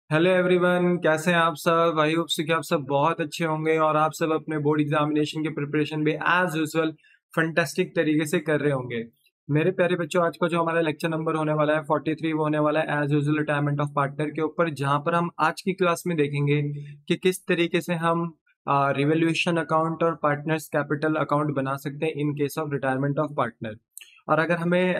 Hello everyone, कैसे हैं आप सब। आई होप कि आप सब बहुत अच्छे होंगे और आप सब अपने बोर्ड एग्जामिनेशन के प्रिपरेशन भी एज यूजुअल फंटेस्टिक तरीके से कर रहे होंगे। मेरे प्यारे बच्चों, आज का जो हमारा लेक्चर नंबर होने वाला है 43, वो होने वाला है as usual retirement of partner के ऊपर, जहां पर हम आज की क्लास में देखेंगे कि किस तरीके से हम रिवोल्यूशन अकाउंट और पार्टनर्स कैपिटल अकाउंट बना सकते हैं in case of retirement of partner. और अगर हमें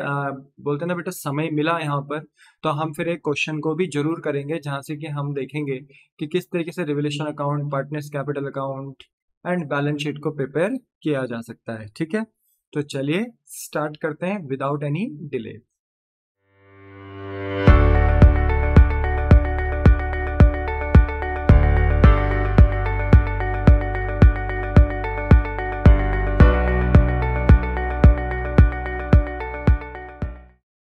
बोलते हैं ना बेटा समय मिला यहाँ पर, तो हम फिर एक क्वेश्चन को भी जरूर करेंगे जहाँ से कि हम देखेंगे कि किस तरीके से revolution account, partners capital account and balance sheet को प्रिपेयर किया जा सकता है। ठीक है, तो चलिए स्टार्ट करते हैं विदाउट एनी डिले।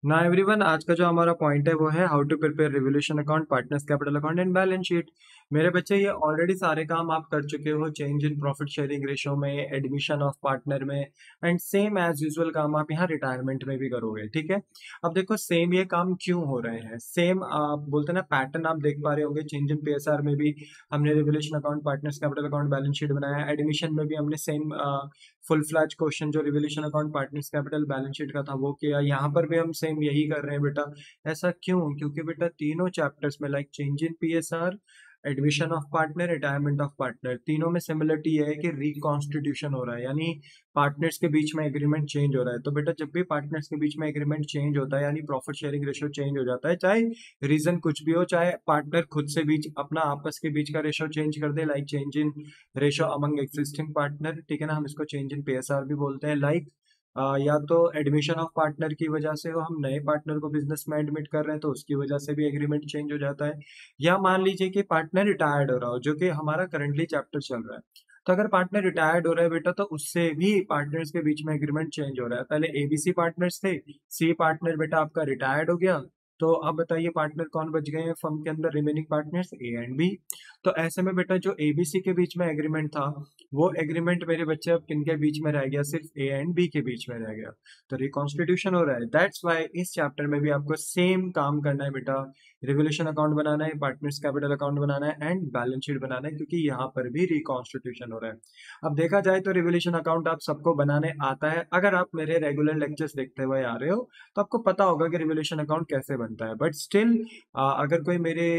ना एवरीवन, आज का जो हमारा पॉइंट है वो है how to prepare revolution account, partners capital account and balance sheet. मेरे बच्चे, ये ऑलरेडी सारे काम आप कर चुके हो, change in profit sharing ratio में, एडमिशन ऑफ पार्टनर में, एंड सेम एज यूजुअल काम आप यहाँ रिटायरमेंट में भी करोगे। ठीक है, अब देखो सेम ये काम क्यों हो रहे हैं, सेम आप बोलते ना पैटर्न आप देख पा रहे होंगे। चेंज इन पीएसआर में भी हमने revolution account, partners capital account, balance sheet बनाया। एडमिशन में भी हमने सेम फुल फ्लैज क्वेश्चन जो revolution account, partners capital, balance sheet का था वो किया। यहाँ पर भी हम सेम यही कर रहे हैं बेटा। ऐसा क्यों? क्योंकि बेटा तीनों चैप्टर्स में, like change in PSR, admission of partner, retirement of partner, तीनों में सिमिलरिटी है कि रिकॉन्स्टिट्यूशन हो रहा है, यानी पार्टनर्स के बीच में एग्रीमेंट चेंज हो रहा है। तो बेटा जब भी पार्टनर्स के बीच में एग्रीमेंट चेंज होता है, यानी प्रॉफिट शेयरिंग रेशियो चेंज हो जाता है, चाहे रीजन कुछ भी हो, चाहे पार्टनर खुद से बीच अपना आपस के बीच का रेशियो चेंज कर दे, like change in ratio among existing partner, ठीक है ना, हम इसको चेंज इन पीएसआर भी बोलते हैं। लाइक या तो एडमिशन ऑफ पार्टनर की वजह से हो, हम नए पार्टनर को बिजनेस में एडमिट कर रहे हैं तो उसकी वजह से भी एग्रीमेंट चेंज हो जाता है। या मान लीजिए कि पार्टनर रिटायर्ड हो रहा हो, जो कि हमारा करंटली चैप्टर चल रहा है। तो अगर पार्टनर रिटायर्ड हो रहा है बेटा, तो उससे भी पार्टनर्स के बीच में एग्रीमेंट चेंज हो रहा है। पहले एबीसी पार्टनर्स थे, सी पार्टनर बेटा आपका रिटायर्ड हो गया, तो अब बताइए पार्टनर कौन बच गए हैं फर्म के अंदर, remaining partners A and B. तो ऐसे में बेटा जो एबीसी के बीच में एग्रीमेंट था, वो एग्रीमेंट मेरे बच्चे अब किन के बीच में रह गया? सिर्फ ए एंड बी के बीच में रह गया। तो रिकॉन्स्टिट्यूशन हो रहा है। दैट्स वाई इस चैप्टर में भी आपको सेम काम करना है बेटा। रिवोल्यूशन अकाउंट बनाना है, पार्टनर्स कैपिटल अकाउंट बनाना है एंड बैलेंस शीट बनाना है, क्योंकि यहाँ पर भी रिकॉन्स्टिट्यूशन हो रहा है। अब देखा जाए तो रिवोल्यूशन अकाउंट आप सबको बनाने आता है। अगर आप मेरे रेगुलर लेक्चर्स देखते हुए आ रहे हो तो आपको पता होगा कि रिवोल्यूशन अकाउंट कैसे बनता है। बट स्टिल अगर कोई मेरे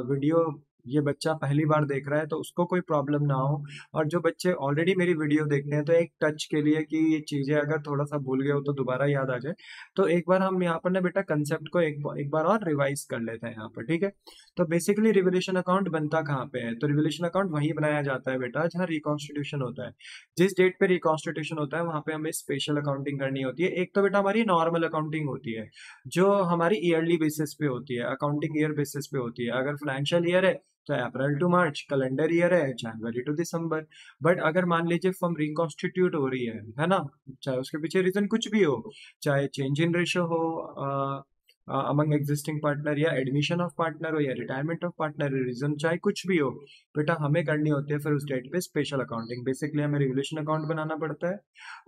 वीडियो, ये बच्चा पहली बार देख रहा है, तो उसको कोई प्रॉब्लम ना हो। और जो बच्चे ऑलरेडी मेरी वीडियो देखते हैं, तो एक टच के लिए कि ये चीजें अगर थोड़ा सा भूल गए हो तो दोबारा याद आ जाए, तो एक बार हम यहाँ पर ना बेटा कंसेप्ट को एक बार और रिवाइज कर लेते हैं यहाँ पर। ठीक है, तो बेसिकली रिवोल्यूशन अकाउंट बनता कहाँ पे है? तो रिवोल्यूशन अकाउंट वहीं बनाया जाता है बेटा जहाँ रिकॉन्स्टिट्यूशन होता है। जिस डेट पे रिकॉन्स्टिट्यूशन होता है, वहां पे हमें स्पेशल अकाउंटिंग करनी होती है। एक तो बेटा हमारी नॉर्मल अकाउंटिंग होती है, जो हमारी ईयरली बेसिस पे होती है, अकाउंटिंग ईयर बेसिस पे होती है। अगर फाइनेंशियल ईयर है तो अप्रैल टू मार्च, कैलेंडर ईयर है जनवरी टू दिसंबर। बट अगर मान लीजिए फर्म रिकॉन्स्टिट्यूट हो रही है ना, चाहे उसके पीछे रीजन कुछ भी हो, चाहे चेंज इन रेशियो हो अमंग एग्जिस्टिंग पार्टनर, या एडमिशन ऑफ पार्टनर हो, या रिटायरमेंट ऑफ पार्टनर, रीजन चाहे कुछ भी हो, बेटा हमें करनी होती है फिर उस डेट पे स्पेशल अकाउंटिंग। बेसिकली हमें रिवोल्यूशन अकाउंट बनाना पड़ता है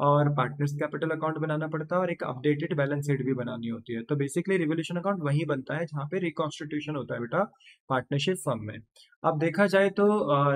और पार्टनर्स कैपिटल अकाउंट बनाना पड़ता है और एक अपडेटेड बैलेंस शीट भी बनानी होती है। तो बेसिकली रिवोल्यूशन अकाउंट वही बनता है जहाँ पे रिकॉन्स्टिट्यूशन होता है बेटा पार्टनरशिप फर्म में। अब देखा जाए तो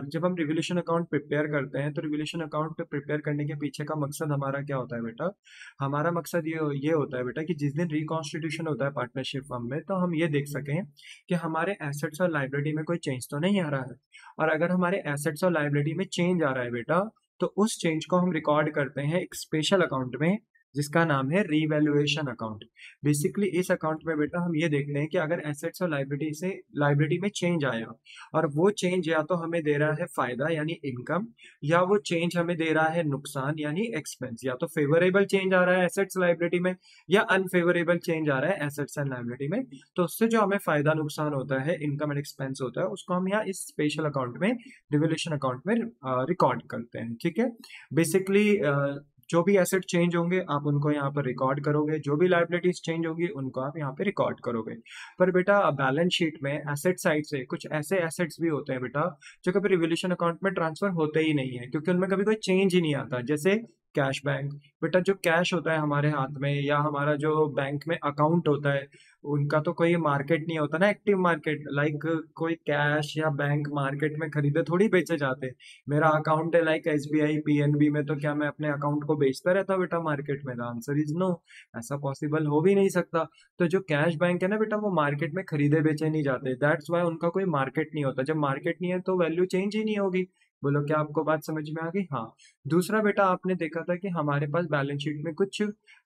जब हम रिवोल्यूशन अकाउंट प्रिपेयर करते हैं, तो रिवोल्यूशन अकाउंट पे प्रिपेयर करने के पीछे का मकसद हमारा क्या होता है बेटा? हमारा मकसद ये होता है बेटा कि जिस दिन रिकॉन्स्टिट्यूशन होता है पार्टनरशिप फर्म में, तो हम ये देख सकें कि हमारे एसेट्स और लाइबिलिटी में कोई चेंज तो नहीं आ रहा है। और अगर हमारे एसेट्स और लाइबिलिटी में चेंज आ रहा है बेटा, तो उस चेंज को हम रिकॉर्ड करते हैं एक स्पेशल अकाउंट में, जिसका नाम है रीवैल्यूएशन अकाउंट। बेसिकली इस अकाउंट में बेटा हम ये देखते हैं कि अगर एसेट्स और लाइबिलिटी में चेंज आया, और वो चेंज या तो हमें दे रहा है फायदा यानी इनकम, या वो चेंज हमें दे रहा है नुकसान यानी एक्सपेंस। या तो फेवरेबल चेंज आ रहा है एसेट्स लाइबिलिटी में, या अनफेवरेबल चेंज आ रहा है एसेट्स एंड लाइबिलिटी में। तो उससे जो हमें फायदा नुकसान होता है, इनकम एंड एक्सपेंस होता है, उसको हम यहाँ इस स्पेशल अकाउंट में, रिवोल्यूशन अकाउंट में रिकॉर्ड करते हैं। ठीक है, बेसिकली जो भी एसेट चेंज होंगे आप उनको यहाँ पर रिकॉर्ड करोगे, जो भी लाइबिलिटीज चेंज होंगी उनको आप यहाँ पे रिकॉर्ड करोगे। पर बेटा बैलेंस शीट में एसेट साइड से कुछ ऐसे एसेट्स भी होते हैं बेटा, जो कभी रिवोल्यूशन अकाउंट में ट्रांसफर होते ही नहीं है, क्योंकि उनमें कभी कोई चेंज ही नहीं आता। जैसे कैश बैंक। बेटा जो कैश होता है हमारे हाथ में या हमारा जो बैंक में अकाउंट होता है, उनका तो कोई मार्केट नहीं होता ना, एक्टिव मार्केट। लाइक कोई कैश या बैंक मार्केट में खरीदे थोड़ी बेचे जाते। मेरा अकाउंट है लाइक एसबीआई पीएनबी में, तो क्या मैं अपने अकाउंट को बेचता रहता बेटा मार्केट में? The answer is no. ऐसा पॉसिबल हो भी नहीं सकता। तो जो कैश बैंक है ना बेटा, वो मार्केट में खरीदे बेचे नहीं जाते। दैट्स वाई उनका कोई मार्केट नहीं होता। जब मार्केट नहीं है तो वैल्यू चेंज ही नहीं होगी। बोलो क्या आपको बात समझ में आ गई? हाँ। दूसरा बेटा, आपने देखा था कि हमारे पास बैलेंस शीट में कुछ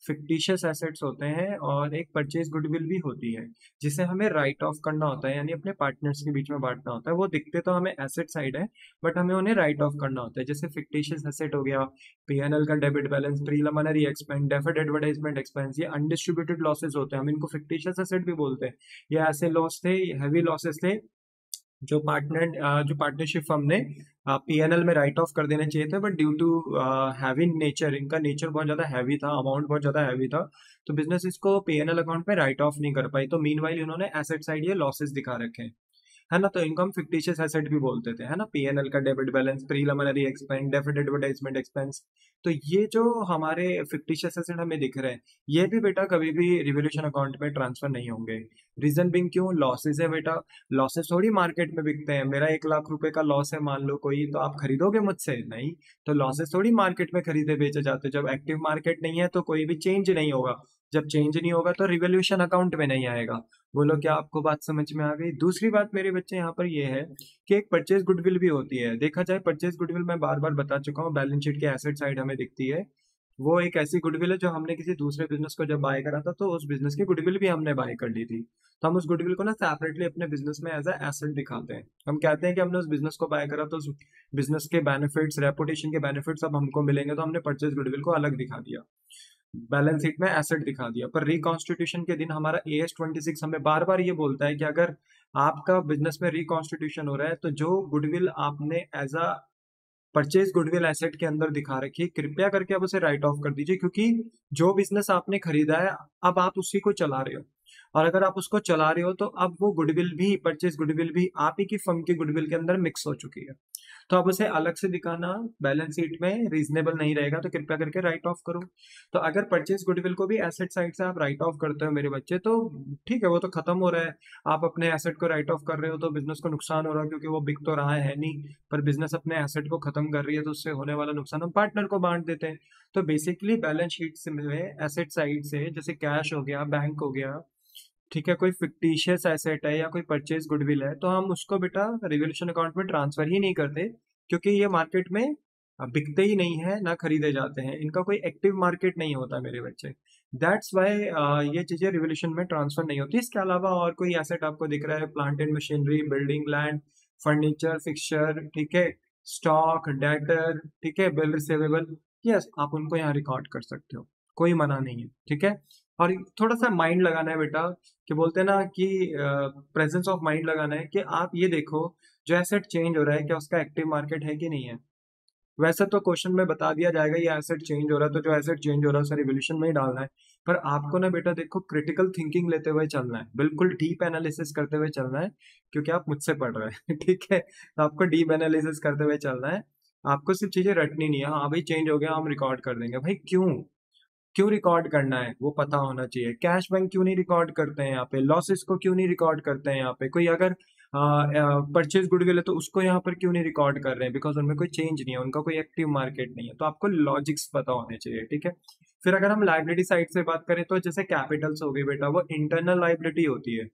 फिक्टिशियस एसेट्स होते हैं और एक परचेज गुडविल भी होती है, जिसे हमें राइट ऑफ करना होता है, यानी अपने पार्टनर्स के बीच में बांटना होता है। वो दिखते तो हमें एसेट साइड है, बट हमें उन्हें राइट ऑफ करना होता है। जैसे फिक्टिशियस एसेट हो गया, पीएनएल का debit balance, preliminary expense, deferred advertisement expense, ये अनडिस्ट्रीब्यूटेड लॉसेस होते हैं, हम इनको फिक्टिशियस एसेट भी बोलते हैं। ये ऐसे लॉस थे, हैवी लॉसेस थे, जो पार्टनरशिप फर्म ने पीएनएल में राइट ऑफ कर देने चाहिए थे, but due to heavy nature, इनका नेचर बहुत ज्यादा हैवी था, अमाउंट बहुत ज्यादा हैवी था, तो बिजनेस इसको पीएनएल अकाउंट में राइट ऑफ नहीं कर पाई। तो मीनवाइल इन्होंने एसेट साइड ये लॉसेस दिखा रखे हैं, है ना। तो इनको हम फिक्टिशियस एसेट भी बोलते थे, है ना। पीएनएल का debit balance, preliminary expense, deferred advertisement expense. तो ये जो हमारे फिक्टिशियस एसेट हमें दिख रहे हैं, ये भी बेटा कभी भी रिवोल्यूशन अकाउंट में ट्रांसफर नहीं होंगे। रीजन बिंग क्यों? लॉसेस है बेटा। लॉसेस थोड़ी मार्केट में बिकते हैं। मेरा 1 लाख रुपए का लॉस है मान लो कोई, तो आप खरीदोगे मुझसे? नहीं। तो लॉसेस थोड़ी मार्केट में खरीदे बेचे जाते। जब एक्टिव मार्केट नहीं है तो कोई भी चेंज नहीं होगा। जब चेंज नहीं होगा तो रिवोल्यूशन अकाउंट में नहीं आएगा। बोलो क्या आपको बात समझ में आ गई? दूसरी बात मेरे बच्चे यहाँ पर ये है कि एक परचेज गुडविल भी होती है। देखा जाए परचेज गुडविल, मैं बार बार बता चुका हूँ, बैलेंस शीट के एसेट साइड हमें दिखती है। वो एक ऐसी गुडविल है जो हमने किसी दूसरे बिजनेस को जब बाय करा था, तो उस बिजनेस की गुडविल भी हमने बाय कर ली थी। तो हम उस गुडविल को ना सेपरेटली अपने बिजनेस में एज अ एसेट दिखाते हैं। हम कहते हैं कि हमने उस बिजनेस को बाय करा, तो उस बिजनेस के बेनिफिट्स, रेपुटेशन के बेनिफिट्स अब हमको मिलेंगे, तो हमने परचेज गुडविल को अलग दिखा दिया, बैलेंस शीट में एसेट दिखा दिया। पर रिकॉन्स्टिट्यूशन के दिन हमारा AS 26 हमें बार बार ये बोलता है कि अगर आपका बिजनेस में रिकॉन्स्टिट्यूशन हो रहा है, तो जो गुडविल आपने as a purchase goodwill asset के अंदर दिखा रखी है, कृपया करके अब उसे राइट ऑफ कर दीजिए, क्योंकि जो बिजनेस आपने खरीदा है, अब आप उसी को चला रहे हो। और अगर आप उसको चला रहे हो, तो अब वो गुडविल भी, परचेज गुडविल भी आप ही की फर्म की गुडविल के अंदर मिक्स हो चुकी है। तो अब उसे अलग से दिखाना बैलेंस शीट में रीजनेबल नहीं रहेगा, तो कृपया करके राइट ऑफ करो। तो अगर परचेज गुडविल को भी एसेट साइड से आप राइट ऑफ करते हो मेरे बच्चे, तो ठीक है, वो तो खत्म हो रहा है। आप अपने एसेट को राइट ऑफ कर रहे हो तो बिजनेस को नुकसान हो रहा है, क्योंकि वो बिक तो रहा है नहीं, पर बिजनेस अपने एसेट को खत्म कर रही है, तो उससे होने वाला नुकसान हम पार्टनर को बांट देते हैं। तो बेसिकली बैलेंस शीट से में एसेट साइड से, जैसे कैश हो गया, बैंक हो गया, ठीक है, कोई फिक्टिशियस एसेट है या कोई परचेज गुडविल है, तो हम उसको बेटा रिवोल्यूशन अकाउंट में ट्रांसफर ही नहीं करते, क्योंकि ये मार्केट में बिकते ही नहीं है, ना खरीदे जाते हैं। इनका कोई एक्टिव मार्केट नहीं होता मेरे बच्चे। दैट्स वाई ये चीजें रिवोल्यूशन में ट्रांसफर नहीं होती। इसके अलावा और कोई एसेट आपको दिख रहा है, plant and machinery, building, land, furniture, fixture, ठीक है, स्टॉक, डेटर, ठीक है, बिल रिसीवेबल, यस, आप उनको यहाँ रिकॉर्ड कर सकते हो, कोई मना नहीं है, ठीक है। और थोड़ा सा माइंड लगाना है बेटा, कि बोलते हैं ना कि प्रेजेंस ऑफ माइंड लगाना है, कि आप ये देखो जो एसेट चेंज हो रहा है, क्या उसका एक्टिव मार्केट है कि नहीं है। वैसे तो क्वेश्चन में बता दिया जाएगा ये एसेट चेंज हो रहा है, तो जो एसेट चेंज हो रहा है उसे रिवोल्यूशन में ही डालना है। पर आपको ना बेटा देखो, क्रिटिकल थिंकिंग लेते हुए चलना है, बिल्कुल डीप एनालिसिस करते हुए चलना है, क्योंकि आप मुझसे पढ़ रहे हैं ठीक है, तो आपको डीप एनालिसिस करते हुए चलना है। आपको सिर्फ चीजें रटनी नहीं है, हाँ भाई चेंज हो गया हम रिकॉर्ड कर देंगे, भाई क्यों, क्यों रिकॉर्ड करना है वो पता होना चाहिए। कैश बैंक क्यों नहीं रिकॉर्ड करते हैं यहाँ पे, लॉसेस को क्यों नहीं रिकॉर्ड करते हैं यहाँ पे, कोई अगर परचेज गुडविल है तो उसको यहाँ पर क्यों नहीं रिकॉर्ड कर रहे हैं, बिकॉज उनमें कोई चेंज नहीं है, उनका कोई एक्टिव मार्केट नहीं है। तो आपको लॉजिक्स पता होने चाहिए, ठीक है। फिर अगर हम लाइबिलिटी साइड से बात करें, तो जैसे कैपिटल्स हो गई बेटा, वो इंटरनल लाइबिलिटी होती है।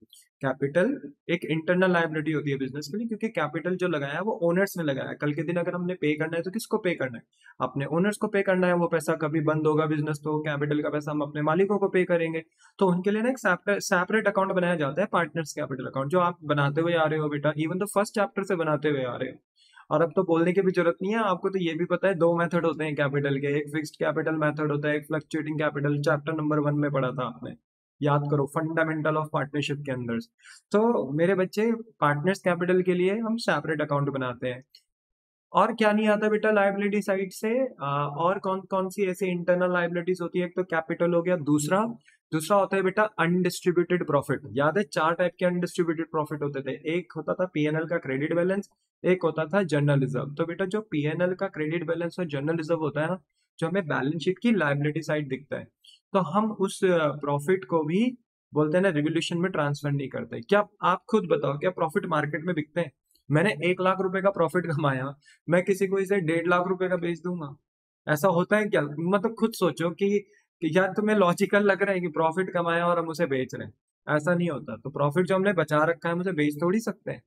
कैपिटल एक इंटरनल लाइबिलिटी होती है बिजनेस के लिए, क्योंकि कैपिटल जो लगाया है वो ओनर्स ने लगाया है। कल के दिन अगर हमने पे करना है तो किसको पे करना है, अपने ओनर्स को पे करना है। वो पैसा कभी बंद होगा बिजनेस, तो कैपिटल का पैसा हम अपने मालिकों को पे करेंगे। तो उनके लिए ना एक सेपरेट अकाउंट बनाया जाता है, पार्टनर्स कैपिटल अकाउंट, जो आप बनाते हुए आ रहे हो बेटा, इवन तो फर्स्ट चैप्टर से बनाते हुए आ रहे हो। और अब तो बोलने की भी जरूरत नहीं है, आपको तो ये भी पता है, 2 मेथड होते हैं कैपिटल के, एक फिक्स्ड कैपिटल मेथड होता है, एक फ्लक्चुएटिंग कैपिटल, चैप्टर नंबर 1 में पढ़ा था आपने, याद करो, फंडामेंटल ऑफ पार्टनरशिप के अंदर। तो मेरे बच्चे, पार्टनर्स कैपिटल के लिए हम सेपरेट अकाउंट बनाते हैं। और क्या नहीं आता बेटा लाइबिलिटी साइड से, और कौन कौन सी ऐसी इंटरनल लाइबिलिटीज होती है? एक तो कैपिटल हो गया, दूसरा दूसरा होता है बेटा अनडिस्ट्रीब्यूटेड प्रॉफिट। याद है 4 टाइप के अनडिस्ट्रीब्यूटेड प्रॉफिट होते थे, एक होता था पीएनएल का क्रेडिट बैलेंस, एक होता था जनरल रिजर्व। तो बेटा जो पीएनएल का क्रेडिट बैलेंस और जनरल रिजर्व होता है ना, जो हमें बैलेंस शीट की लायबिलिटी साइड दिखता है, तो हम उस प्रॉफिट को भी बोलते हैं ना रिवोल्यूशन में ट्रांसफर नहीं करते। क्या आप खुद बताओ, क्या प्रॉफिट मार्केट में बिकते हैं? मैंने 1 लाख रुपए का प्रॉफिट कमाया, मैं किसी को इसे 1.5 लाख रुपए का बेच दूंगा? ऐसा होता है क्या? मतलब खुद सोचो कि यार तुम्हें लॉजिकल लग रहा है कि प्रॉफिट कमाया और हम उसे बेच रहे हैं? ऐसा नहीं होता। तो प्रॉफिट जो हमने बचा रखा है हम उसे बेच थोड़ी सकते हैं।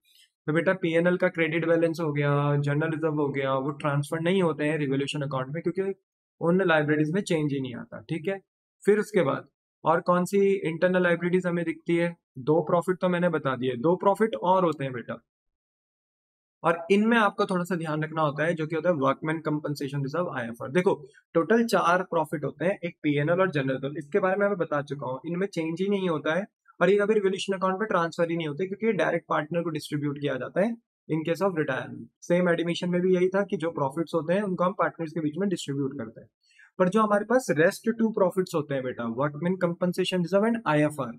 तो बेटा पीएनएल का क्रेडिट बैलेंस हो गया, जनरल रिजर्व हो गया, वो ट्रांसफर नहीं होते हैं रिवोल्यूशन अकाउंट में, क्योंकि उन लाइब्रेरीज में चेंज ही नहीं आता। ठीक है, फिर उसके बाद और कौन सी इंटरनल लाइब्रेरीज हमें दिखती है? 2 प्रॉफिट तो मैंने बता दिए, 2 प्रॉफिट और होते हैं बेटा, और इनमें आपको थोड़ा सा ध्यान रखना होता है, जो कि होता है वर्कमैन कंपनसेशन रिजर्व, आईएफआर। देखो टोटल 4 प्रॉफिट होते हैं, एक पीएनएल और जनरल रिजर्व। इसके बारे में मैं बता चुका हूँ, इनमें चेंज ही नहीं होता है और ये कभी रिवोल्यूशन अकाउंट में ट्रांसफर ही नहीं होते, क्योंकि डायरेक्ट पार्टनर को डिस्ट्रीब्यूट किया जाता है in case of retirement. Same admission में भी यही था कि जो प्रॉफिट्स होते हैं उनको हम पार्टनर्स के बीच में डिस्ट्रीब्यूट करते हैं। पर जो हमारे पास रेस्ट 2 प्रॉफिट्स होते हैं बेटा, workman compensation reserve and IFR,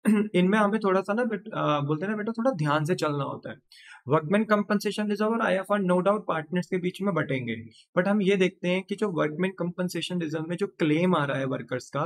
इनमें हमें थोड़ा सा ना बोलते हैं ना बेटा, थोड़ा ध्यान से चलना होता है। वर्कमैन कंपनसेशन रिजर्व और आईएफआर नो डाउट पार्टनर्स के बीच में बटेंगे, बट हम ये देखते हैं कि जो वर्कमैन कंपनसेशन रिजर्व में जो क्लेम आ रहा है वर्कर्स का,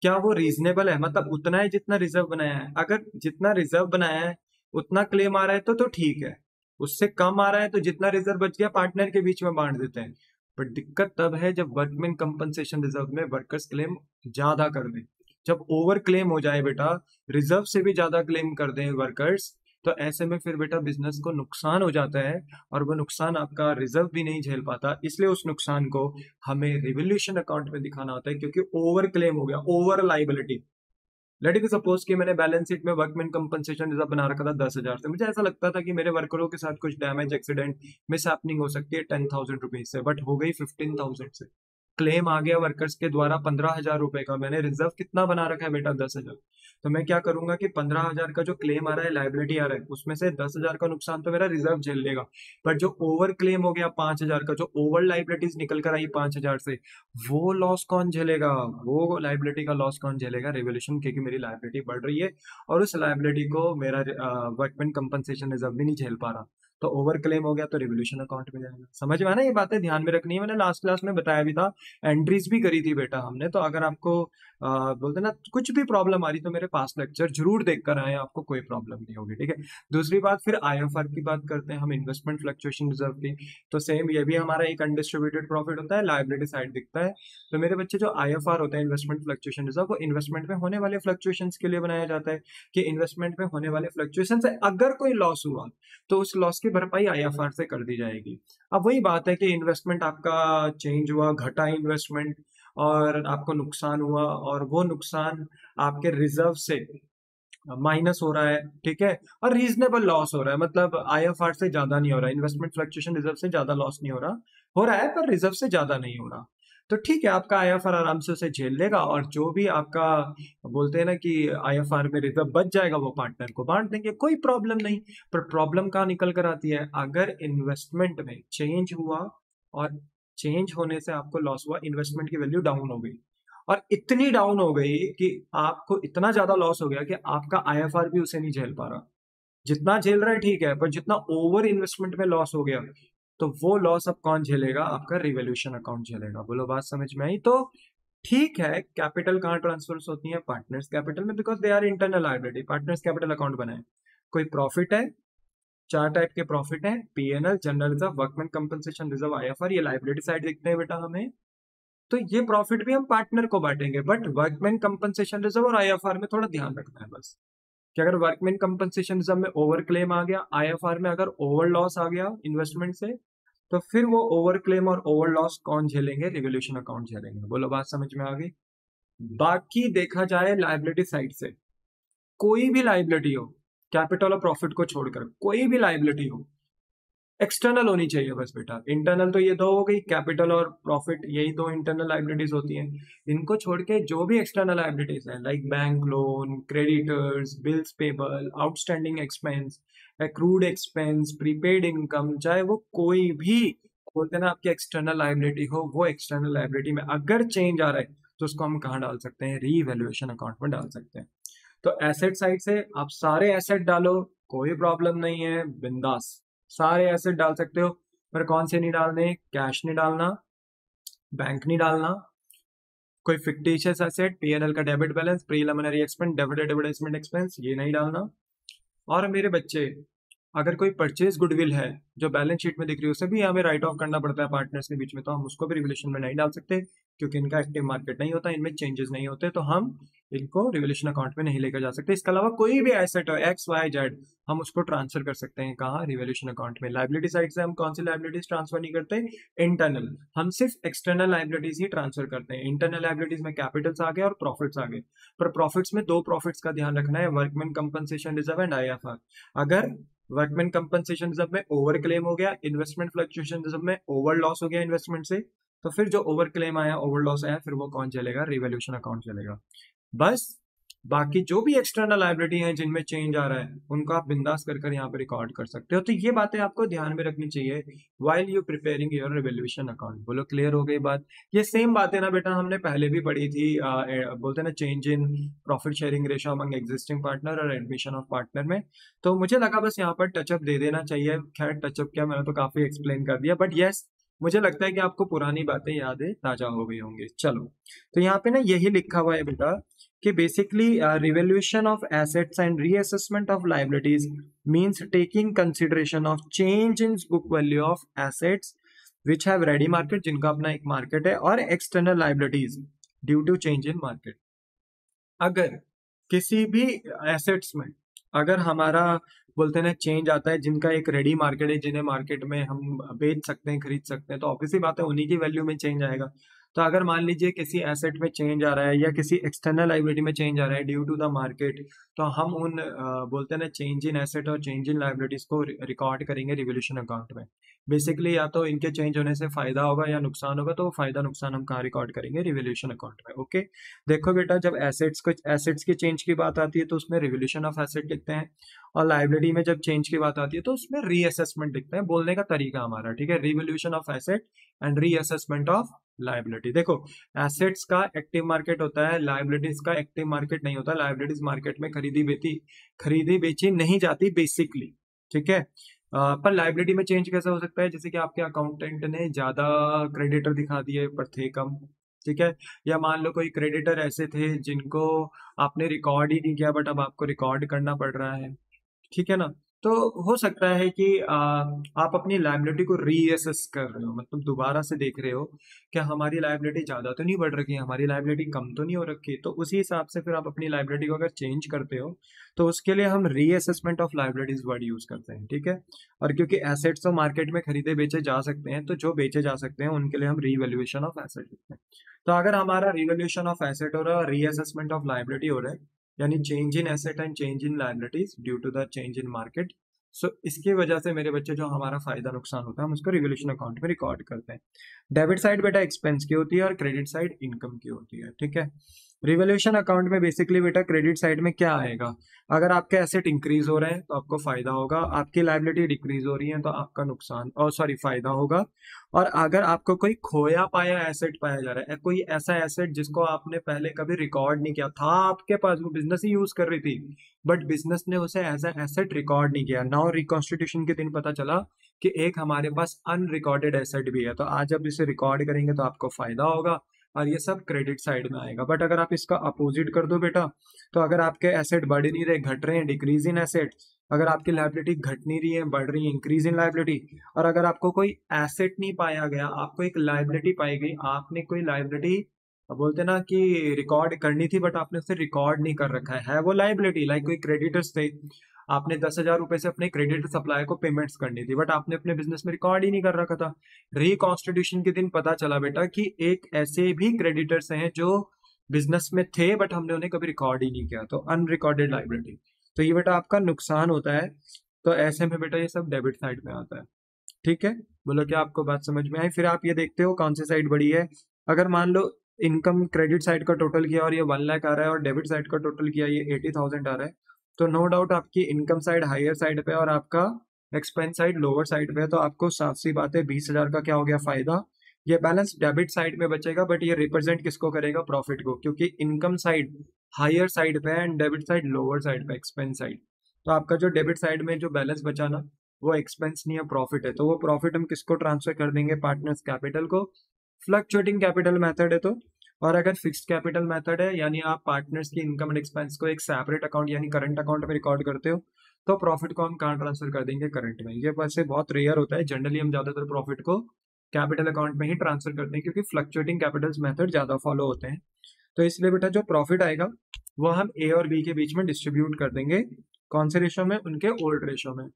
क्या वो रीजनेबल है? मतलब उतना है जितना रिजर्व बनाया है। अगर जितना रिजर्व बनाया है उतना क्लेम आ रहा है तो ठीक है। उससे कम आ रहा है तो जितना रिजर्व बच गया पार्टनर के बीच में बांट देते हैं। बट दिक्कत तब है जब वर्कमैन कंपनसेशन रिजर्व में वर्कर्स क्लेम ज्यादा कर दें, जब ओवर क्लेम हो जाए बेटा, रिजर्व से भी ज्यादा क्लेम कर दें वर्कर्स, तो ऐसे में फिर बेटा बिजनेस को नुकसान हो जाता है, और वो नुकसान आपका रिजर्व भी नहीं झेल पाता। इसलिए उस नुकसान को हमें रिवोल्यूशन अकाउंट में दिखाना होता है, क्योंकि ओवर क्लेम हो गया, over liability. Let it suppose कि मैंने बैलेंस शीट में वर्कमैन कंपनसेशन रिजर्व बना रखा था 10,000 से। मुझे ऐसा लगता था कि मेरे वर्करों के साथ कुछ डैमेज, एक्सीडेंट, मिस हैपनिंग हो सकती है 10,000 रुपीज से, बट हो गई 15,000 से। क्लेम आ गया वर्कर्स के द्वारा 15,000 रुपए का। मैंने रिजर्व कितना बना रखा है बेटा? 10,000। तो मैं क्या करूंगा कि 15,000 का जो क्लेम आ रहा है, लाइबिलिटी आ रहा है, उसमें से 10,000 का नुकसान तो मेरा रिजर्व झेल लेगा, पर जो ओवर क्लेम हो गया 5,000 का, जो ओवर लाइबिलिटीज निकल कर आई 5,000 से, वो लॉस कौन झेलेगा? वो लाइबिलिटी का लॉस कौन झेलेगा? रेवोल्यूशन, क्योंकि मेरी लाइबिलिटी बढ़ रही है और उस लाइबिलिटी को मेरा वर्कमैन कंपनसेशन रिजर्व भी नहीं झेल पा रहा। तो ओवर क्लेम हो गया तो रिवोल्यूशन अकाउंट में जाएगा। समझ में आना? ये बातें ध्यान में रखनी है, मैंने लास्ट क्लास में बताया भी था, एंट्रीज भी करी थी बेटा हमने। तो अगर आपको बोलते ना कुछ भी प्रॉब्लम आ रही तो मेरे पास लेक्चर जरूर देख कर आए, आपको कोई प्रॉब्लम नहीं होगी। ठीक है, दूसरी बात, फिर आईएफआर की बात करते हैं हम, इन्वेस्टमेंट फ्लक्चुएशन रिजर्व की। तो सेम ये भी हमारा एक अनडिस्ट्रीब्यूटेड प्रॉफिट होता है, लायबिलिटी साइड दिखता है। तो मेरे बच्चे जो आईएफआर होता है, इन्वेस्टमेंट फ्लक्चुएशन रिजर्व, वो इन्वेस्टमेंट में होने वाले फ्लक्चुएशंस के लिए बनाया जाता है, कि इन्वेस्टमेंट में होने वाले फ्लक्चुएशन से अगर कोई लॉस हुआ तो उस लॉस की भरपाई आईएफआर से कर दी जाएगी। अब वही बात है कि इन्वेस्टमेंट आपका चेंज हुआ, घटा इन्वेस्टमेंट, और आपको नुकसान हुआ, और वो नुकसान आपके रिजर्व से माइनस हो रहा है। ठीक है, और रीजनेबल लॉस हो रहा है, मतलब आईएफआर से ज्यादा नहीं हो रहा, इन्वेस्टमेंट फ्लक्चुएशन रिजर्व से ज्यादा लॉस नहीं हो रहा है, पर रिजर्व से ज्यादा नहीं हो रहा। तो ठीक है, आपका आईएफआर आराम से उसे झेल लेगा, और जो भी आपका बोलते हैं ना कि आईएफआर में रिजर्व बच जाएगा वो पार्टनर को बांट देंगे, कोई प्रॉब्लम नहीं। पर प्रॉब्लम कहाँ निकल कर आती है? अगर इन्वेस्टमेंट में चेंज हुआ और चेंज होने से आपको लॉस हुआ, इन्वेस्टमेंट की वैल्यू डाउन हो गई, और इतनी डाउन हो गई कि आपको इतना ज्यादा लॉस हो गया कि आपका आईएफआर भी उसे नहीं झेल पा रहा। जितना झेल रहा है ठीक है, पर जितना ओवर इन्वेस्टमेंट में लॉस हो गया, तो वो लॉस अब कौन झेलेगा? आपका रिवोल्यूशन अकाउंट झेलेगा। बोलो बात समझ में आई? तो ठीक है, कैपिटल कहाँ ट्रांसफर होती है? पार्टनर्स कैपिटल में, because they are internal liability. Partners capital account बनाए, कोई प्रॉफिट है, 4 टाइप के प्रॉफिट है, PNL, general reserve, workman compensation reserve, IFR, ये लायबिलिटी साइड देखते हैं बेटा हमें। तो ये प्रॉफिट भी हम पार्टनर को बांटेंगे, बट वर्कमैन कंपनसेशन रिजर्व और आईएफआर में थोड़ा ध्यान रखना है बस, कि अगर वर्कमैन कंपनसेशन रिजर्व में ओवर क्लेम आ गया, आईएफआर में अगर ओवर लॉस आ गया इन्वेस्टमेंट से, तो फिर वो ओवर क्लेम और ओवर लॉस कौन झेलेंगे? Revolution account झेलेंगे। बोलो बात समझ में आ गई? बाकी देखा जाए लाइबिलिटी साइड से, कोई भी लाइबिलिटी हो, कैपिटल और प्रॉफिट को छोड़कर कोई भी लाइबिलिटी हो, एक्सटर्नल होनी चाहिए बस बेटा। इंटरनल तो ये दो हो गई, कैपिटल और प्रॉफिट, यही दो इंटरनल लाइबिलिटीज होती हैं। इनको छोड़ के जो भी एक्सटर्नल लाइबिलिटीज हैं, like bank loan, creditors, bills payable, outstanding expense, accrued expense, prepaid income, चाहे वो कोई भी बोलते हैं ना आपकी एक्सटर्नल लाइबिलिटी हो, वो एक्सटर्नल लाइबिलिटी में अगर चेंज आ रहा है तो उसको हम कहाँ डाल सकते हैं? रीवैल्यूएशन अकाउंट में डाल सकते हैं। तो एसेट साइड से आप सारे एसेट डालो, कोई प्रॉब्लम नहीं है, बिंदास सारे एसेट डाल सकते हो। पर कौन से नहीं डालने? कैश नहीं डालना, बैंक नहीं डालना, कोई फिक्टिशियस एसेट, पीएनएल का debit balance, preliminary expense, debit advertisement expense, ये नहीं डालना। और मेरे बच्चे, अगर कोई परचेज गुडविल है जो बैलेंस शीट में दिख रही है, उसे भी हमें राइट ऑफ करना पड़ता है पार्टनर्स के बीच में, तो हम उसको भी रिवोल्यूशन में नहीं डाल सकते क्योंकि इनका एक्टिव मार्केट नहीं होता, इनमें चेंजेस नहीं होते, तो हम इनको रिवोल्यूशन अकाउंट में नहीं लेकर जा सकते। इसके अलावा कोई भी एसेट हो एक्स वाई जेड, हम उसको ट्रांसफर कर सकते हैं कहाँ, रिवोल्यूशन अकाउंट में। लाइबिलिटी साइड से हम कौन सी लाइबिलिटीज ट्रांसफर नहीं करते, इंटरनल, हम सिर्फ एक्सटर्नल लाइबिलिटीज ही ट्रांसफर करते हैं। इंटरनल लाइबिलिटीज में कैपिटल्स आ गए और प्रॉफिट्स आ गए, पर प्रॉफिट्स में दो प्रॉफिट्स का ध्यान रखना है, workman compensation reserve and IFR. अगर वर्कमैन कंपनसेशन रिजर्व में ओवर क्लेम हो गया, इन्वेस्टमेंट फ्लक्चुएशन रिजर्व में ओवर लॉस हो गया इन्वेस्टमेंट से, तो फिर जो ओवर क्लेम आया, ओवर लॉस आया, फिर वो कौन चलेगा, रिवोल्यूशन अकाउंट चलेगा। बस बाकी जो भी एक्सटर्नल लायबिलिटी है जिनमें चेंज आ रहा है, उनको आप बिंदास कर यहाँ पे रिकॉर्ड कर सकते हो। तो ये बातें आपको ध्यान में रखनी चाहिए while you preparing your revolution account. बोलो क्लियर हो गई बात? ये सेम बातें ना बेटा हमने पहले भी पढ़ी थी, बोलते ना change in profit sharing ratio among existing partner और एडमिशन ऑफ पार्टनर में। तो मुझे लगा बस यहाँ पर टचअप दे देना चाहिए। खैर टचअप क्या, मैंने तो काफी एक्सप्लेन कर दिया, बट यस मुझे लगता है कि आपको पुरानी बातें यादें ताजा हो गई होंगी। चलो, तो यहाँ पे ना यही लिखा हुआ है बेटा कि basically revaluation of assets and reassessment of liabilities means taking consideration of change in book value of assets which have ready market, जिनका अपना एक मार्केट है, और external liabilities due to change in market। अगर किसी भी एसेट्स में अगर हमारा बोलते हैं ना चेंज आता है, जिनका एक रेडी मार्केट है, जिन्हें मार्केट में हम बेच सकते हैं, खरीद सकते हैं, तो ऑब्वियसली बात है उन्हीं की वैल्यू में चेंज आएगा। तो अगर मान लीजिए किसी एसेट में चेंज आ रहा है या किसी एक्सटर्नल लाइबिलिटी में चेंज आ रहा है ड्यू टू द मार्केट, तो हम उन बोलते हैं ना चेंज इन एसेट और चेंज इन लाइबिलिटीज को रिकॉर्ड करेंगे रिवोल्यूशन अकाउंट में। बेसिकली या तो इनके चेंज होने से फायदा होगा या नुकसान होगा, तो फायदा नुकसान हम कहाँ रिकॉर्ड करेंगे, रिवोल्यूशन अकाउंट में। ओके, देखो बेटा जब एसेट्स के चेंज की बात आती है तो उसमें रिवोल्यूशन ऑफ एसेट लिखते हैं, और लाइबिलिटी में जब चेंज की बात आती है तो उसमें रीअसेसमेंट लिखते हैं। बोलने का तरीका हमारा ठीक है, revolution of asset and reassessment of liability. देखो एसेट्स का एक्टिव मार्केट होता है, लाइबिलिटीज का एक्टिव मार्केट नहीं होता। लाइबिलिटीज मार्केट में खरीदी बेची नहीं जाती बेसिकली, ठीक है। पर लाइबिलिटी में चेंज कैसे हो सकता है, जैसे कि आपके अकाउंटेंट ने ज्यादा क्रेडिटर दिखा दिए पर थे कम, ठीक है। या मान लो कोई क्रेडिटर ऐसे थे जिनको आपने रिकॉर्ड ही नहीं किया, बट अब आपको रिकॉर्ड करना पड़ रहा है, ठीक है ना। तो हो सकता है कि आप अपनी लायबिलिटी को रीअसेस कर रहे हो, मतलब दोबारा से देख रहे हो कि हमारी लायबिलिटी ज्यादा तो नहीं बढ़ रखी है, हमारी लायबिलिटी कम तो नहीं हो रखी, तो उसी हिसाब से फिर आप अपनी लायबिलिटी को अगर चेंज करते हो तो उसके लिए हम reassessment of liabilities word use करते हैं, ठीक है। और क्योंकि एसेट्स तो मार्केट में खरीदे बेचे जा सकते हैं, तो जो बेचे जा सकते हैं उनके लिए हम रीवैल्यूएशन ऑफ एसेट लिखते हैं। तो अगर हमारा रिवैल्यूएशन ऑफ एसेट हो रहा है और रीअसेसमेंट ऑफ लायबिलिटी हो रहा है, यानी change in asset and change in liabilities due to the change in market, so इसकी वजह से मेरे बच्चे जो हमारा फायदा नुकसान होता है हम उसको रिवोल्यूशन अकाउंट में रिकॉर्ड करते हैं। डेबिट साइड बेटा एक्सपेंस की होती है और क्रेडिट साइड इनकम की होती है, ठीक है। रिवोल्यूशन अकाउंट में बेसिकली बेटा क्रेडिट साइड में क्या आएगा, अगर आपके एसेट इंक्रीज हो रहे हैं तो आपको फायदा होगा, आपकी लायबिलिटी डिक्रीज हो रही है तो आपका नुकसान और सॉरी फायदा होगा। और अगर आपको कोई खोया पाया एसेट पाया जा रहा है, कोई ऐसा एसेट जिसको आपने पहले कभी रिकॉर्ड नहीं किया था, आपके पास वो बिजनेस ही यूज कर रही थी बट बिजनेस ने उसे एज ए एसेट रिकॉर्ड नहीं किया, नाउ रिकॉन्स्टिट्यूशन के दिन पता चला कि एक हमारे पास अनरिकॉर्डेड एसेट भी है, तो आज जब इसे रिकॉर्ड करेंगे तो आपको फायदा होगा और ये सब क्रेडिट साइड में आएगा। बट अगर आप इसका अपोजिट कर दो बेटा, तो अगर आपके एसेट बढ़ नहीं रहे, घट रहे हैं, डिक्रीज इन एसेट, अगर आपकी लायबिलिटी घट नहीं रही है, बढ़ रही है, इंक्रीज इन लायबिलिटी, और अगर आपको कोई एसेट नहीं पाया गया, आपको एक लायबिलिटी पाई गई, आपने कोई लायबिलिटी बोलते ना कि रिकॉर्ड करनी थी बट आपने उसे रिकॉर्ड नहीं कर रखा है वो लायबिलिटी, लाइक कोई क्रेडिटर्स थे, आपने 10,000 रुपए से अपने क्रेडिटर सप्लाई को पेमेंट्स करनी थी बट आपने अपने बिजनेस में रिकॉर्ड ही नहीं कर रखा था। रिकॉन्स्टिट्यूशन के दिन पता चला बेटा कि एक ऐसे भी क्रेडिटर्स हैं जो बिजनेस में थे बट हमने उन्हें कभी रिकॉर्ड ही नहीं किया, तो अनरिकॉर्डेड लायबिलिटी, तो ये बेटा आपका नुकसान होता है। तो ऐसे में बेटा ये सब डेबिट साइड में आता है, ठीक है। बोलो क्या आपको बात समझ में आई? फिर आप ये देखते हो कौन सी साइड बड़ी है। अगर मान लो इनकम क्रेडिट साइड का टोटल किया और ये 1 लाख आ रहा है और डेबिट साइड का टोटल किया ये 80,000 आ रहा है, तो नो डाउट आपकी इनकम साइड हायर साइड पे और आपका एक्सपेंस साइड लोअर साइड पे है, तो आपको साफ सी बात है 20,000 का क्या हो गया फायदा। ये बैलेंस डेबिट साइड में बचेगा बट ये रिप्रेजेंट किसको करेगा, प्रॉफिट को, क्योंकि इनकम साइड हायर साइड पे है and debit side lower side पे, एक्सपेंस साइड। तो आपका जो डेबिट साइड में जो बैलेंस बचा ना, वो एक्सपेंस नहीं है, प्रॉफिट है, तो वो प्रॉफिट हम किसको ट्रांसफर कर देंगे, पार्टनर्स कैपिटल को। फ्लक्चुएटिंग कैपिटल मेथड है तो, और अगर फिक्स्ड कैपिटल मेथड है यानी आप पार्टनर्स की इनकम एंड एक्सपेंस को एक सेपरेट अकाउंट यानी करंट अकाउंट में रिकॉर्ड करते हो, तो प्रॉफिट को हम कहाँ ट्रांसफर कर देंगे, करंट में। ये वैसे बहुत रेयर होता है, जनरली हम ज्यादातर प्रॉफिट को कैपिटल अकाउंट में ही ट्रांसफर करते हैं क्योंकि फ्लक्चुएटिंग कैपिटल्स मेथड ज्यादा फॉलो होते हैं। तो इसलिए बेटा जो प्रॉफिट आएगा वो हम ए और बी के बीच में डिस्ट्रीब्यूट कर देंगे, कौन से रेशो में, उनके ओल्ड रेशो में।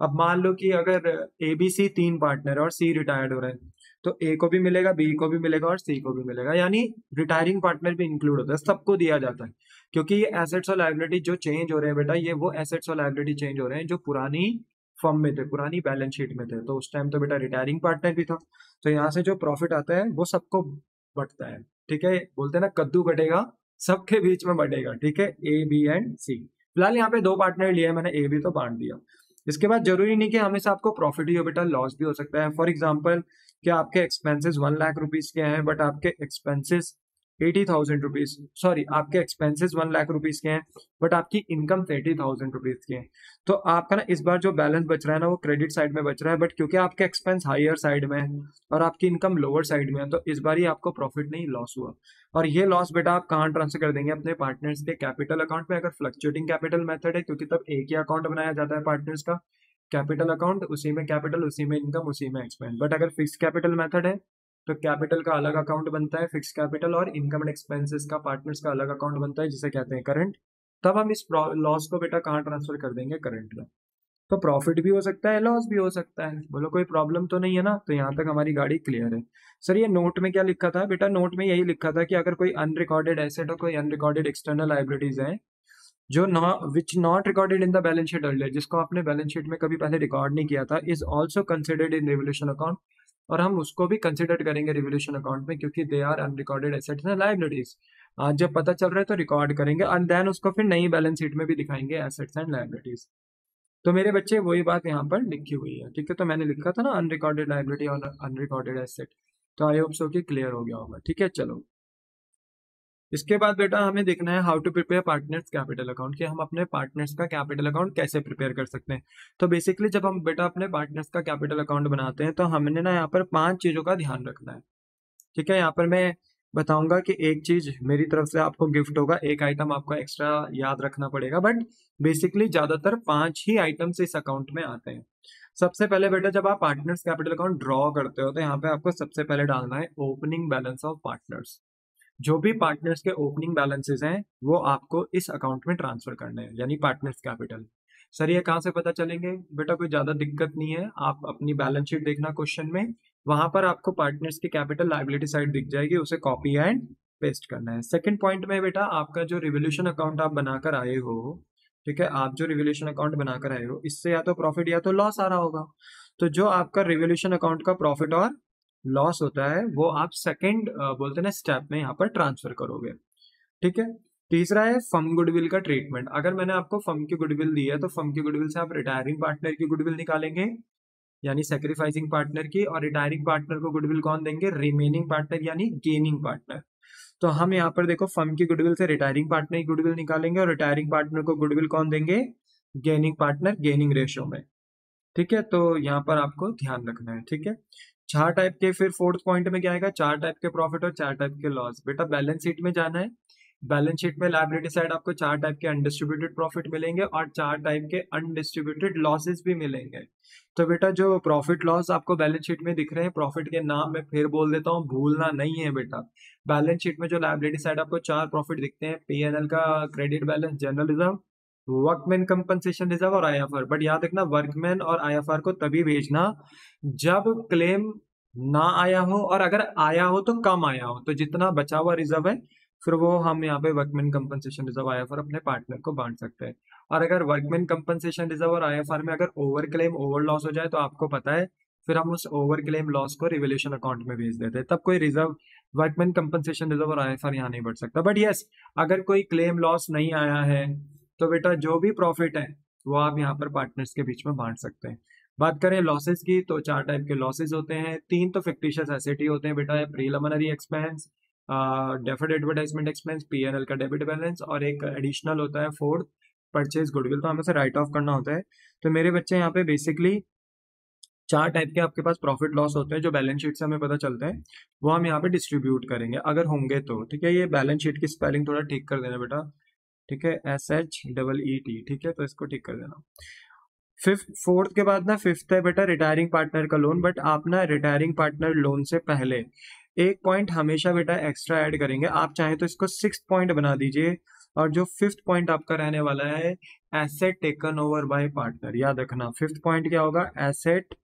अब मान लो कि अगर ए बी सी 3 पार्टनर है और सी रिटायर्ड हो रहा है, तो ए को भी मिलेगा, बी को भी मिलेगा और सी को भी मिलेगा, यानी रिटायरिंग पार्टनर भी इंक्लूड होता है, सबको दिया जाता है। क्योंकि ये एसेट्स और लायबिलिटी जो चेंज हो रहे हैं बेटा, ये वो एसेट्स और लायबिलिटी चेंज हो रहे हैं जो पुरानी फर्म में थे, पुरानी बैलेंस शीट में थे। तो उस टाइम तो बेटा रिटायरिंग पार्टनर भी था, तो यहाँ से जो प्रॉफिट आता है वो सबको बटता है। ठीक है, बोलते हैं ना कद्दू कटेगा सबके बीच में बटेगा। ठीक है, ए बी एंड सी। फिलहाल यहाँ पे 2 पार्टनर लिए, मैंने ए बी तो बांट दिया। इसके बाद जरूरी नहीं कि हमेशा आपको प्रॉफिट ही हो बेटा, लॉस भी हो सकता है। फॉर एग्जाम्पल कि आपके एक्सपेंसेस 1 लाख रुपीज के हैं बट आपके एक्सपेंसेस 80,000 रुपीज, सॉरी आपके एक्सपेंसेस 1 लाख रुपीज के हैं बट आपकी इनकम 30,000 रुपीज की है। तो आपका ना इस बार जो बैलेंस बच रहा है ना वो क्रेडिट साइड में बच रहा है, बट क्योंकि आपके एक्सपेंस हायर साइड में है और आपकी इनकम लोअर साइड में है, तो इस बार ही आपको प्रॉफिट नहीं लॉस हुआ। और ये लॉस बेटा आप कहाँ ट्रांसफर कर देंगे, अपने पार्टनर्स के कैपिटल अकाउंट में, अगर फ्लक्चुएटिंग कैपिटल मेथड है, क्योंकि तब एक ही अकाउंट बनाया जाता है पार्टनर्स का, कैपिटल अकाउंट, उसी में कैपिटल, उसी में इनकम, उसी में एक्सपेंस। बट अगर फिक्स कैपिटल मेथड है तो कैपिटल का अलग अकाउंट बनता है फिक्स कैपिटल, और इनकम एंड एक्सपेंसेस का पार्टनर्स का अलग अकाउंट बनता है जिसे कहते हैं करंट। तब हम इस लॉस को बेटा कहाँ ट्रांसफर कर देंगे, करंट में। तो प्रॉफिट भी हो सकता है, लॉस भी हो सकता है, बोलो कोई प्रॉब्लम तो नहीं है ना। तो यहाँ तक हमारी गाड़ी क्लियर है। सर ये नोट में क्या लिखा था बेटा, नोट में यही लिखा था कि अगर कोई अनरिकॉर्डेड एसेट और कोई अनरिकॉर्डेड एक्सटर्नल लाइबिलिटीज है जो which not recorded in the balance sheet earlier, जिसको आपने बैलेंस शीट में कभी पहले रिकॉर्ड नहीं किया था, is also considered in revolution account. और हम उसको भी कंसिडर करेंगे रिवोल्यूशन अकाउंट में क्योंकि they are unrecorded assets and liabilities. आज जब पता चल रहा है तो रिकॉर्ड करेंगे एंड देन उसको फिर नई बैलेंस शीट में भी दिखाएंगे एसेट्स एंड लायबिलिटीज। तो मेरे बच्चे वही बात यहाँ पर लिखी हुई है। ठीक है, तो मैंने लिखा था ना अनरिकॉर्डेड लायबिलिटी और अनरिकॉर्डेड एसेट, तो आई होप सो कि क्लियर हो गया होगा। ठीक है, चलो इसके बाद बेटा हमें देखना है how to prepare partners capital account, कि हम अपने पार्टनर्स का कैपिटल अकाउंट कैसे प्रिपेयर कर सकते हैं। तो बेसिकली जब हम बेटा अपने पार्टनर्स का कैपिटल अकाउंट बनाते हैं तो हमने ना यहाँ पर 5 चीजों का ध्यान रखना है। ठीक है, यहाँ पर मैं बताऊंगा कि एक चीज मेरी तरफ से आपको गिफ्ट होगा, एक आइटम आपको एक्स्ट्रा याद रखना पड़ेगा, बट बेसिकली ज्यादातर 5 ही आइटम्स इस अकाउंट में आते हैं। सबसे पहले बेटा जब आप पार्टनर्स कैपिटल अकाउंट ड्रॉ करते हो तो यहाँ पे आपको सबसे पहले डालना है ओपनिंग बैलेंस ऑफ पार्टनर्स। जो भी पार्टनर्स के ओपनिंग बैलेंसेस हैं वो आपको इस अकाउंट में ट्रांसफर करने हैं, यानी पार्टनर्स कैपिटल। सर ये कहाँ से पता चलेंगे बेटा, कोई ज्यादा दिक्कत नहीं है, आप अपनी बैलेंस शीट देखना क्वेश्चन में, वहां पर आपको पार्टनर्स की कैपिटल लायबिलिटी साइड दिख जाएगी, उसे कॉपी एंड पेस्ट करना है। सेकंड पॉइंट में बेटा आपका जो रिवोल्यूशन अकाउंट आप बनाकर आए हो, ठीक है, आप जो रिवोल्यूशन अकाउंट बनाकर आए हो इससे या तो प्रॉफिट या तो लॉस आ रहा होगा, तो जो आपका रिवोल्यूशन अकाउंट का प्रॉफिट और लॉस होता है वो आप सेकंड बोलते हैं ना स्टेप में यहाँ पर ट्रांसफर करोगे। ठीक है, तीसरा है फर्म गुडविल का ट्रीटमेंट। अगर मैंने आपको फर्म की गुडविल दी है तो फर्म की गुडविल से आप रिटायरिंग पार्टनर की गुडविल निकालेंगे, यानी सेक्रीफाइसिंग पार्टनर की, और रिटायरिंग पार्टनर को गुडविल कौन देंगे, रिमेनिंग पार्टनर यानी गेनिंग पार्टनर। तो हम यहाँ पर देखो फर्म की गुडविल से रिटायरिंग पार्टनर की गुडविल निकालेंगे और रिटायरिंग पार्टनर को गुडविल कौन देंगे, गेनिंग पार्टनर, गेनिंग रेशियो में। ठीक है, तो यहाँ पर आपको ध्यान रखना है। ठीक है, 4 टाइप के, फिर फोर्थ पॉइंट में क्या आएगा, 4 टाइप के प्रॉफिट और 4 टाइप के लॉस। बेटा बैलेंस शीट में जाना है, बैलेंस शीट में लायबिलिटी साइड आपको 4 टाइप के अनडिस्ट्रीब्यूटेड प्रॉफिट मिलेंगे और 4 टाइप के अनडिस्ट्रीब्यूटेड लॉसेस भी मिलेंगे। तो बेटा जो प्रॉफिट लॉस आपको बैलेंस शीट में दिख रहे हैं, प्रॉफिट के नाम में फिर बोल देता हूँ, भूलना नहीं है बेटा। बैलेंस शीट में जो लायबिलिटी साइड आपको 4 प्रॉफिट दिखते हैं, पीएनएल का credit balance, general reserve, workman compensation reserve और आईएफआर। बट याद रखना वर्कमैन और आईएफआर को तभी भेजना जब क्लेम ना आया हो, और अगर आया हो तो कम आया हो, तो जितना बचा हुआ रिजर्व है फिर वो हम यहाँ पे वर्कमैन कंपनसेशन रिजर्व आईएफआर अपने पार्टनर को बांट सकते हैं। और अगर वर्कमैन कंपनसेशन रिजर्व और आईएफआर में अगर ओवर क्लेम ओवर लॉस हो जाए तो आपको पता है फिर हम उस ओवर क्लेम लॉस को रिवोल्यूशन अकाउंट में भेज देते हैं, तब कोई रिजर्व वर्कमैन कंपनसेशन रिजर्व और आईएफआर यहाँ नहीं बढ़ सकता। बट यस, अगर कोई क्लेम लॉस नहीं आया है तो बेटा जो भी प्रॉफिट है वो आप यहाँ पर पार्टनर्स के बीच में बांट सकते हैं। बात करें लॉसेस की तो 4 टाइप के लॉसेस होते हैं, 3 तो फिक्टिशियस एसेट ही होते हैं बेटा, preliminary expense, deferred advertisement expense, PNL का डेबिट बैलेंस, और एक एडिशनल होता है फोर्थ परचेज गुडविल, तो हमें से राइट ऑफ करना होता है। तो मेरे बच्चे यहाँ पे बेसिकली 4 टाइप के आपके पास प्रॉफिट लॉस होते हैं जो बैलेंस शीट से हमें पता चलते हैं, वो हम यहाँ पे डिस्ट्रीब्यूट करेंगे अगर होंगे तो। ठीक है, ये बैलेंस शीट की स्पेलिंग थोड़ा ठीक कर देना बेटा। ठीक है, SHEET। ठीक है, तो इसको ठीक कर देना। फोर्थ के बाद ना फिफ्थ है बेटा रिटायरिंग पार्टनर का लोन। बट आप ना रिटायरिंग पार्टनर लोन से पहले एक पॉइंट हमेशा बेटा एक्स्ट्रा ऐड करेंगे। आप चाहे तो इसको 6th पॉइंट बना दीजिए, और जो 5th पॉइंट आपका रहने वाला है asset taken over by partner. याद रखना 5th पॉइंट क्या होगा, asset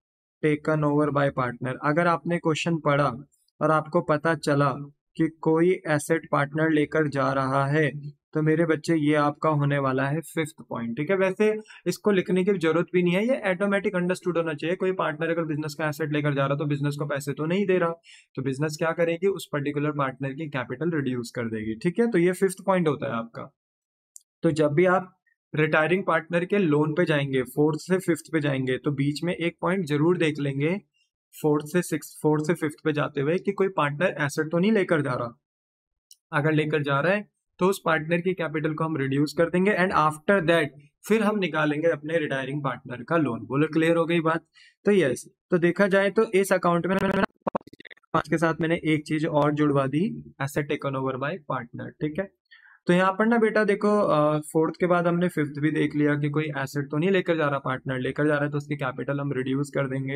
taken over by partner. अगर आपने क्वेश्चन पढ़ा और आपको पता चला कि कोई एसेट पार्टनर लेकर जा रहा है, तो मेरे बच्चे ये आपका होने वाला है 5th पॉइंट। ठीक है, वैसे इसको लिखने की जरूरत भी नहीं है, ये ऑटोमेटिक अंडरस्टूड होना चाहिए। कोई पार्टनर अगर बिजनेस का एसेट लेकर जा रहा तो बिजनेस को पैसे तो नहीं दे रहा, तो बिजनेस क्या करेगी, उस पर्टिकुलर पार्टनर की कैपिटल रिड्यूस कर देगी। ठीक है, तो ये 5th पॉइंट होता है आपका। तो जब भी आप रिटायरिंग पार्टनर के लोन पे जाएंगे, 4th से 5th पे जाएंगे, तो बीच में एक पॉइंट जरूर देख लेंगे 4th से 5th पे जाते हुए कि कोई पार्टनर एसेट तो नहीं लेकर जा रहा। अगर लेकर जा रहा है तो उस पार्टनर की कैपिटल को हम रिड्यूस कर देंगे, एंड आफ्टर दैट फिर हम निकालेंगे अपने रिटायरिंग पार्टनर का लोन। बोलो क्लियर हो गई बात। तो यस, तो देखा जाए तो इस अकाउंट में 5 के साथ मैंने एक चीज और जुड़वा दी, asset taken over by partner. ठीक है, तो यहाँ पर ना बेटा देखो 4th के बाद हमने 5th भी देख लिया कि कोई एसेट तो नहीं लेकर जा रहा, पार्टनर लेकर जा रहा है तो उसकी कैपिटल हम रिड्यूस कर देंगे।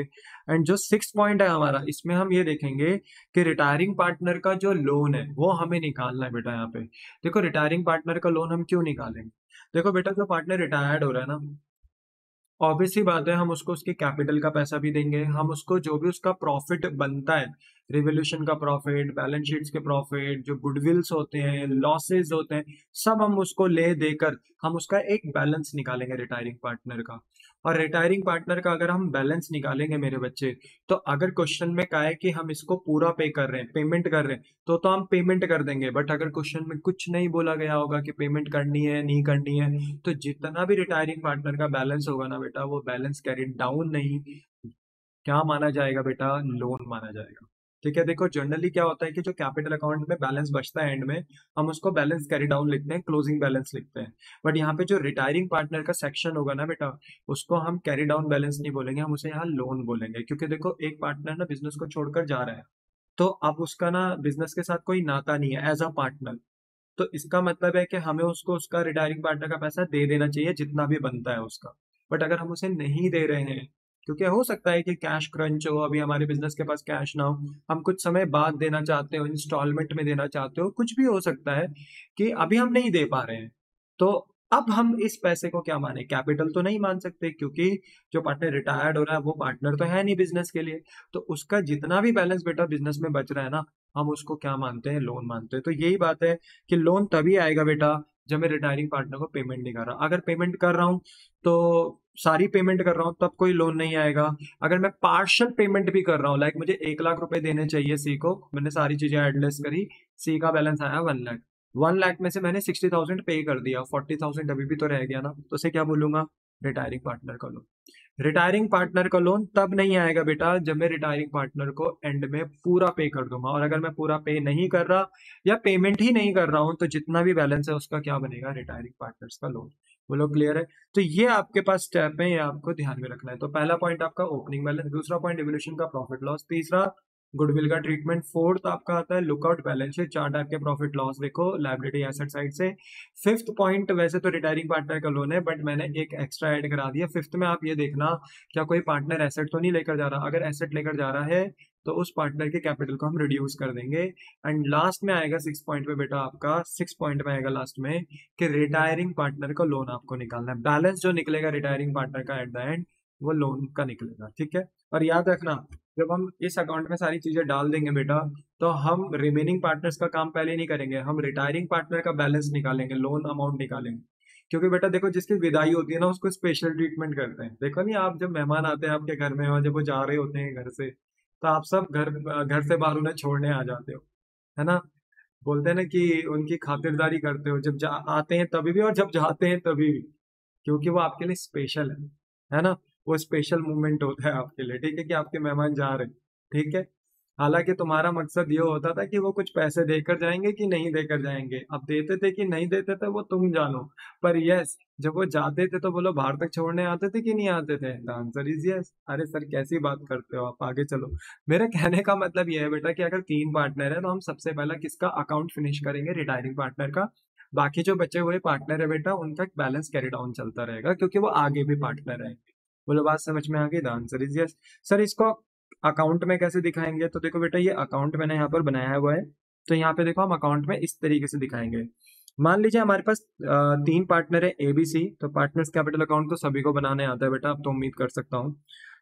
एंड जो 6th पॉइंट है हमारा, इसमें हम ये देखेंगे कि रिटायरिंग पार्टनर का जो लोन है वो हमें निकालना है बेटा। यहाँ पे देखो रिटायरिंग पार्टनर का लोन हम क्यों निकालेंगे। देखो बेटा, जो पार्टनर रिटायर्ड हो रहा है ना, ऑब्वियस सी बात है हम उसको उसकी कैपिटल का पैसा भी देंगे, हम उसको जो भी उसका प्रॉफिट बनता है, रिवोल्यूशन का प्रॉफिट, बैलेंस शीट्स के प्रॉफिट, जो गुडविल्स होते हैं, लॉसेस होते हैं, सब हम उसको ले देकर हम उसका एक बैलेंस निकालेंगे रिटायरिंग पार्टनर का। और रिटायरिंग पार्टनर का अगर हम बैलेंस निकालेंगे मेरे बच्चे, तो अगर क्वेश्चन में कहा है कि हम इसको पूरा पे कर रहे हैं, पेमेंट कर रहे हैं, तो हम पेमेंट कर देंगे। बट अगर क्वेश्चन में कुछ नहीं बोला गया होगा कि पेमेंट करनी है नहीं करनी है, तो जितना भी रिटायरिंग पार्टनर का बैलेंस होगा ना बेटा, वो बैलेंस कैरी डाउन नहीं, क्या माना जाएगा बेटा, लोन माना जाएगा। ठीक है, देखो जनरली क्या होता है कि जो कैपिटल अकाउंट में बैलेंस बचता है एंड में, हम उसको बैलेंस कैरी डाउन लिखते हैं, क्लोजिंग बैलेंस लिखते हैं। बट यहाँ पे जो रिटायरिंग पार्टनर का सेक्शन होगा ना बेटा, उसको हम कैरी डाउन बैलेंस नहीं बोलेंगे, हम उसे यहाँ लोन बोलेंगे। क्योंकि देखो एक पार्टनर ना बिजनेस को छोड़कर जा रहा है, तो अब उसका ना बिजनेस के साथ कोई नाता नहीं है एज अ पार्टनर, तो इसका मतलब है कि हमें उसको उसका रिटायरिंग पार्टनर का पैसा दे देना चाहिए जितना भी बनता है उसका। बट अगर हम उसे नहीं दे रहे हैं, क्योंकि हो सकता है कि कैश क्रंच हो, अभी हमारे बिजनेस के पास कैश ना हो, हम कुछ समय बाद देना चाहते हो, इंस्टॉलमेंट में देना चाहते हो, कुछ भी हो सकता है कि अभी हम नहीं दे पा रहे हैं, तो अब हम इस पैसे को क्या माने, कैपिटल तो नहीं मान सकते, क्योंकि जो पार्टनर रिटायर्ड हो रहा है वो पार्टनर तो है नहीं बिजनेस के लिए। तो उसका जितना भी बैलेंस बेटा बिजनेस में बच रहा है ना, हम उसको क्या मानते हैं, लोन मानते हैं। तो यही बात है कि लोन तभी आएगा बेटा जब मैं रिटायरिंग पार्टनर को पेमेंट नहीं कर रहा। अगर पेमेंट कर रहा हूँ तो सारी पेमेंट कर रहा हूँ तब कोई लोन नहीं आएगा। अगर मैं पार्शियल पेमेंट भी कर रहा हूँ, लाइक मुझे 1 लाख रुपए देने चाहिए सी को, मैंने सारी चीजें एडजस्ट करी, सी का बैलेंस आया 1 लाख, 1 लाख में से मैंने 60,000 पे कर दिया, 40,000 अभी भी तो रह गया ना, तो उसे क्या बोलूंगा, रिटायरिंग पार्टनर का लोन। रिटायरिंग पार्टनर का लोन तब नहीं आएगा बेटा जब मैं रिटायरिंग पार्टनर को एंड में पूरा पे कर दूंगा, और अगर मैं पूरा पे नहीं कर रहा या पेमेंट ही नहीं कर रहा हूं, तो जितना भी बैलेंस है उसका क्या बनेगा, रिटायरिंग पार्टनर्स का लोन। बोलो क्लियर है। तो ये आपके पास स्टेप है, ये आपको ध्यान में रखना है। तो पहला पॉइंट आपका ओपनिंग बैलेंस, दूसरा पॉइंट इवोल्यूशन का प्रॉफिट लॉस, तीसरा गुडविल का ट्रीटमेंट, फोर्थ आपका आता है लुकआउट बैलेंस शीट, 4 टाइप के प्रॉफिट लॉस देखो लायबिलिटी एसेट साइड से। 5th पॉइंट वैसे तो रिटायरिंग पार्टनर का लोन है, बट मैंने एक एक्स्ट्रा ऐड करा दिया 5th में। आप ये देखना क्या कोई पार्टनर एसेट तो नहीं लेकर जा रहा, अगर एसेट लेकर जा रहा है तो उस पार्टनर के कैपिटल को हम रिड्यूस कर देंगे। एंड लास्ट में आएगा 6 पॉइंट पे बेटा आपका, 6 पॉइंट में आएगा लास्ट में कि रिटायरिंग पार्टनर का लोन आपको निकालना है। बैलेंस जो निकलेगा रिटायरिंग पार्टनर का एट द एंड, वो लोन का निकलेगा। ठीक है, और याद रखना जब हम इस अकाउंट में सारी चीजें डाल देंगे बेटा, तो हम रिमेनिंग पार्टनर्स का काम पहले नहीं करेंगे, हम रिटायरिंग पार्टनर का बैलेंस निकालेंगे, लोन अमाउंट निकालेंगे। क्योंकि बेटा देखो जिसकी विदाई होती है ना उसको स्पेशल ट्रीटमेंट करते हैं। देखो नहीं, आप जब मेहमान आते हैं आपके घर में और जब वो जा रहे होते हैं घर से, तो आप सब घर घर से बाहर उन्हें छोड़ने आ जाते हो, है ना। बोलते हैं ना कि उनकी खातिरदारी करते हो, जब आते हैं तभी भी और जब जाते हैं तभी भी, क्योंकि वो आपके लिए स्पेशल है ना। वो स्पेशल मूवमेंट होता है आपके लिए। ठीक है, कि आपके मेहमान जा रहे हैं। ठीक है, हालांकि तुम्हारा मकसद ये होता था कि वो कुछ पैसे देकर जाएंगे कि नहीं देकर जाएंगे, अब देते थे कि नहीं देते थे वो तुम जानो। पर यस, जब वो जाते थे तो बोलो बाहर तक छोड़ने आते थे कि नहीं आते थे? The answer is yes. अरे सर कैसी बात करते हो आप, आगे चलो। मेरे कहने का मतलब ये है बेटा कि अगर 3 पार्टनर है तो हम सबसे पहला किसका अकाउंट फिनिश करेंगे? रिटायरिंग पार्टनर का। बाकी जो बचे हुए पार्टनर है बेटा उनका बैलेंस कैरी डाउन चलता रहेगा, क्योंकि वो आगे भी पार्टनर है। बोलो बात समझ में आ गई? The answer is yes. Sir इसको अकाउंट में कैसे दिखाएंगे? तो देखो बेटा ये अकाउंट मैंने यहाँ पर बनाया हुआ है। तो यहाँ पे देखो हम अकाउंट में इस तरीके से दिखाएंगे। मान लीजिए हमारे पास 3 पार्टनर है ABC, तो पार्टनर्स कैपिटल अकाउंट तो सभी को बनाने आता है बेटा, अब तो उम्मीद कर सकता हूँ।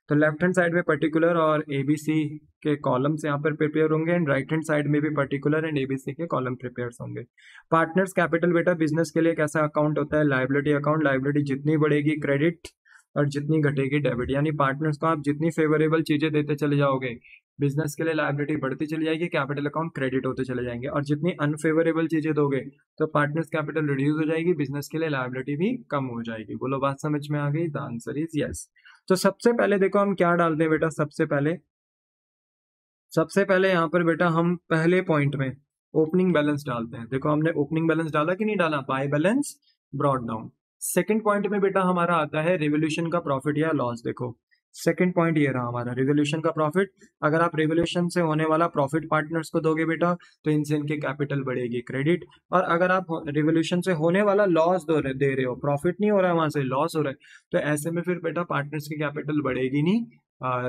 तो लेफ्ट हैंड साइड में पर्टिकुलर और ABC के कॉलम्स यहाँ पर प्रिपेयर होंगे, एंड राइट हैंड साइड में भी पर्टिकुलर एंड ABC के कॉलम प्रिपेयर होंगे। पार्टनर्स कैपिटल बेटा बिजनेस के लिए कैसा अकाउंट होता है? Liability account. लाइबिलिटी जितनी बढ़ेगी क्रेडिट और जितनी घटेगी डेबिट, यानी पार्टनर्स को आप जितनी फेवरेबल चीजें देते चले जाओगे बिजनेस के लिए लाइबिलिटी बढ़ती चली जाएगी, कैपिटल अकाउंट क्रेडिट होते चले जाएंगे। और जितनी अनफेवरेबल चीजें दोगे तो पार्टनर्स कैपिटल रिड्यूस हो जाएगी, बिजनेस के लिए लाइबिलिटी भी कम हो जाएगी। बोलो बात समझ में आ गई? The answer is yes. तो सबसे पहले देखो हम क्या डालते हैं बेटा, सबसे पहले यहाँ पर बेटा हम पहले पॉइंट में ओपनिंग बैलेंस डालते हैं। देखो हमने ओपनिंग बैलेंस डाला कि नहीं डाला? By balance brought down. Second point में बेटा हमारा आता है रिवोल्यूशन का प्रॉफिट या लॉस। देखो सेकंड पॉइंट ये रहा हमारा रिवोल्यूशन का प्रॉफिट। अगर आप रिवोल्यूशन से होने वाला प्रॉफिट पार्टनर्स को दोगे बेटा तो इनसे इनकी कैपिटल बढ़ेगी क्रेडिट। और अगर आप रिवोल्यूशन से होने वाला लॉस दे रहे हो, प्रॉफिट नहीं हो रहा है वहां से लॉस हो रहा है, तो ऐसे में फिर बेटा पार्टनर्स की कैपिटल बढ़ेगी नहीं,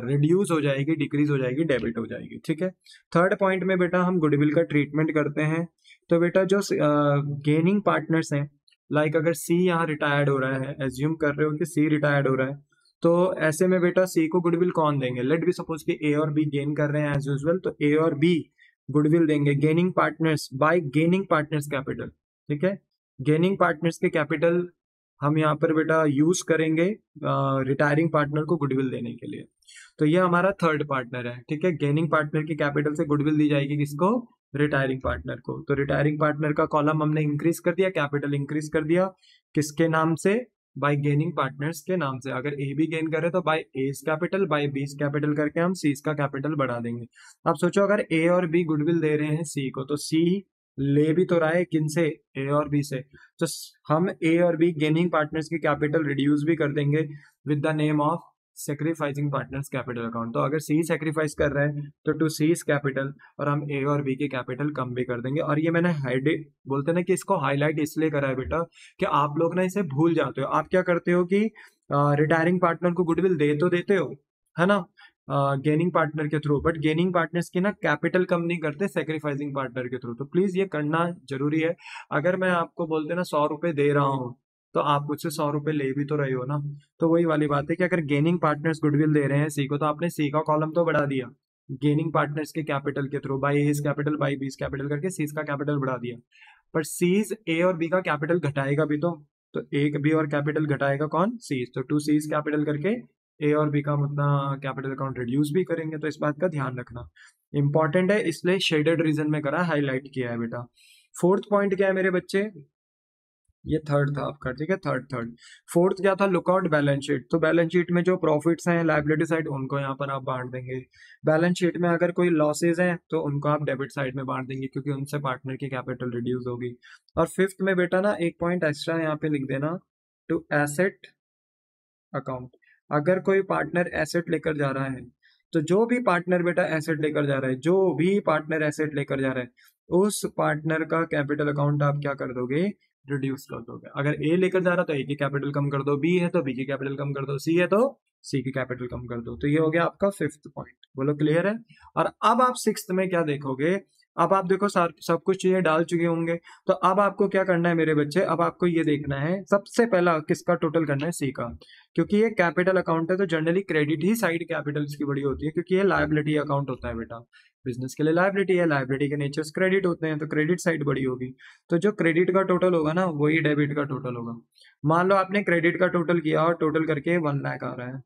रिड्यूस हो जाएगी, डिक्रीज हो जाएगी, डेबिट हो जाएगी। ठीक है। थर्ड पॉइंट में बेटा हम गुडविल का ट्रीटमेंट करते हैं। तो बेटा जो गेनिंग पार्टनर्स हैं, लाइक अगर सी यहाँ रिटायर्ड हो रहा है, एज्यूम कर रहे हो कि सी रिटायर्ड हो रहा है, तो ऐसे में बेटा सी को गुडविल कौन देंगे? लेट बी सपोज कि ए और बी गेन कर रहे हैं एज यूजुअल, तो ए और बी गुडविल देंगे gaining partners bye gaining partners capital. ठीक है। गेनिंग पार्टनर्स के कैपिटल हम यहाँ पर बेटा यूज करेंगे रिटायरिंग पार्टनर को गुडविल देने के लिए। तो ये हमारा थर्ड पार्टनर है। ठीक है। गेनिंग पार्टनर की कैपिटल से गुडविल दी जाएगी किसको? रिटायरिंग पार्टनर को। तो रिटायरिंग पार्टनर का कॉलम हमने इंक्रीज कर दिया, कैपिटल इंक्रीज कर दिया, किसके नाम से? बाय गेनिंग पार्टनर्स के नाम से। अगर ए भी गेन करे तो by S capital, by B's capital करके हम सीस का कैपिटल बढ़ा देंगे। अब सोचो अगर ए और बी गुडविल दे रहे हैं सी को, तो सी ले भी तो रहा है किनसे? ए और बी से। तो हम ए और बी गेनिंग पार्टनर्स की कैपिटल रिड्यूस भी कर देंगे with the name of sacrificing partners capital account. तो अगर सी सेक्रीफाइस कर रहा है तो टू सीज कैपिटल, और हम ए और बी की कैपिटल कम भी कर देंगे। और ये मैंने हाईलाइट बोलते ना कि इसको हाईलाइट इसलिए करा है बेटा कि आप लोग ना इसे भूल जाते हो। आप क्या करते हो कि रिटायरिंग पार्टनर को गुडविल दे तो देते हो, है ना, गेनिंग पार्टनर के थ्रू, बट गेनिंग पार्टनर्स की ना कैपिटल कम नहीं करते सेक्रीफाइसिंग पार्टनर के थ्रू। तो प्लीज ये करना जरूरी है। अगर मैं आपको बोलते ना 100 रुपए दे रहा हूँ तो आप मुझसे 100 रुपए ले भी तो रहे हो ना। तो वही वाली बात है कि अगर गेनिंग पार्टनर्स गुडविल दे रहे हैं सी को, तो आपने सी का कॉलम तो बढ़ा दिया गेनिंग पार्टनर्स के कैपिटल के through, by S capital by बीस कैपिटल करके सीज का कैपिटल बढ़ा दिया। पर सीज ए और बी का कैपिटल घटाएगा भी तो एक बी और कैपिटल घटाएगा कौन? सीज। तो टू सीज कैपिटल करके ए और बी का उतना कैपिटल अकाउंट रिड्यूस भी करेंगे। तो इस बात का ध्यान रखना इंपॉर्टेंट है, इसलिए शेडेड रीजन में करा, हाईलाइट किया है बेटा। फोर्थ पॉइंट क्या है मेरे बच्चे? ये थर्ड था आपका। ठीक है। थर्ड फोर्थ क्या था? Lookout balance sheet. तो बैलेंस शीट में जो प्रॉफिट्स हैं लायबिलिटी साइड उनको यहाँ पर आप बांट देंगे। बैलेंस शीट में अगर कोई लॉसेज हैं तो उनको आप डेबिट साइड में बांट देंगे, क्योंकि उनसे पार्टनर की कैपिटल रिड्यूस होगी। और फिफ्थ में बेटा ना एक पॉइंट एक्स्ट्रा यहाँ पे लिख देना, टू एसेट अकाउंट। अगर कोई पार्टनर एसेट लेकर जा रहा है, तो जो भी पार्टनर बेटा एसेट लेकर जा रहा है, जो भी पार्टनर एसेट लेकर जा रहा है, उस पार्टनर का कैपिटल अकाउंट आप क्या कर दोगे? रिड्यूस कर दोगे। अगर ए लेकर जा रहा तो ए की कैपिटल कम कर दो, बी है तो बी की कैपिटल कम कर दो, सी है तो सी की कैपिटल कम कर दो। तो ये हो गया आपका फिफ्थ पॉइंट। बोलो क्लियर है? और अब आप सिक्स्थ में क्या देखोगे? अब आप देखो सब कुछ चीजें डाल चुके होंगे, तो अब आपको क्या करना है मेरे बच्चे? अब आपको ये देखना है सबसे पहला किसका टोटल करना है? सी का। क्योंकि ये कैपिटल अकाउंट है तो जनरली क्रेडिट ही साइड कैपिटल की बड़ी होती है, क्योंकि ये लायबिलिटी अकाउंट होता है बेटा। बिजनेस के लिए लायबिलिटी है, लायबिलिटी के नेचर्स क्रेडिट होते हैं, तो क्रेडिट साइड बड़ी होगी। तो जो क्रेडिट का टोटल होगा ना वही डेबिट का टोटल होगा। मान लो आपने क्रेडिट का टोटल किया और टोटल करके 1 लाख आ रहा है,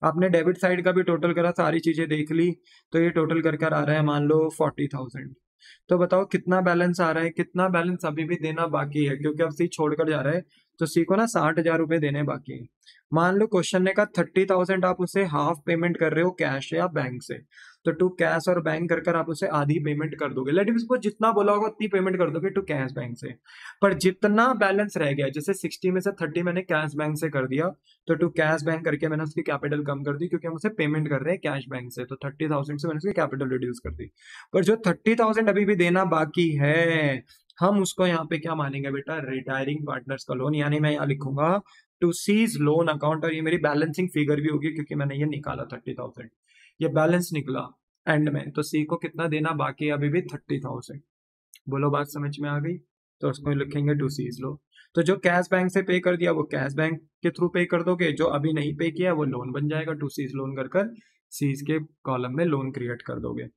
आपने डेबिट साइड का भी टोटल करा, सारी चीजें देख ली, तो ये टोटल कर आ रहा है मान लो 40,000। तो बताओ कितना बैलेंस आ रहा है? कितना बैलेंस अभी भी देना बाकी है, क्योंकि अब सी छोड़कर जा रहा है, तो सी को ना 60,000 रुपए देने बाकी हैं। मान लो क्वेश्चन ने कहा 30,000 आप उसे हाफ पेमेंट कर रहे हो कैश या बैंक से, तो टू कैश और बैंक कर कर आप उसे आधी पेमेंट कर दोगे। लेट सपोज जितना बोला होगा उतनी पेमेंट कर दोगे टू कैश बैंक से। पर जितना बैलेंस रह गया, जैसे 60 में से 30 मैंने कैश बैंक से कर दिया, तो टू कैश बैंक करके मैंने उसकी कैपिटल कम कर दी, क्योंकि हम उसे पेमेंट कर रहे हैं कैश बैंक से, तो 30,000 से मैंने उसकी कैपिटल रिड्यूस कर दी। पर जो 30,000 अभी भी देना बाकी है, हम उसको यहाँ पे क्या मानेंगे बेटा, रिटायरिंग पार्टनर्स का लोन। यानी मैं यहाँ लिखूंगा टू सीज लोन अकाउंट, और ये मेरी बैलेंसिंग फिगर भी होगी क्योंकि मैंने ये निकाला 30,000, ये बैलेंस निकला एंड में। तो सी को कितना देना बाकी है अभी भी 30,000। बोलो बात समझ में आ गई? तो उसको लिखेंगे टू सीज लो। तो जो कैश बैंक से पे कर दिया वो कैश बैंक के थ्रू पे कर दोगे, जो अभी नहीं पे किया वो लोन बन जाएगा, टू सीज लोन कर कर सीज के कॉलम में लोन क्रिएट कर दोगे।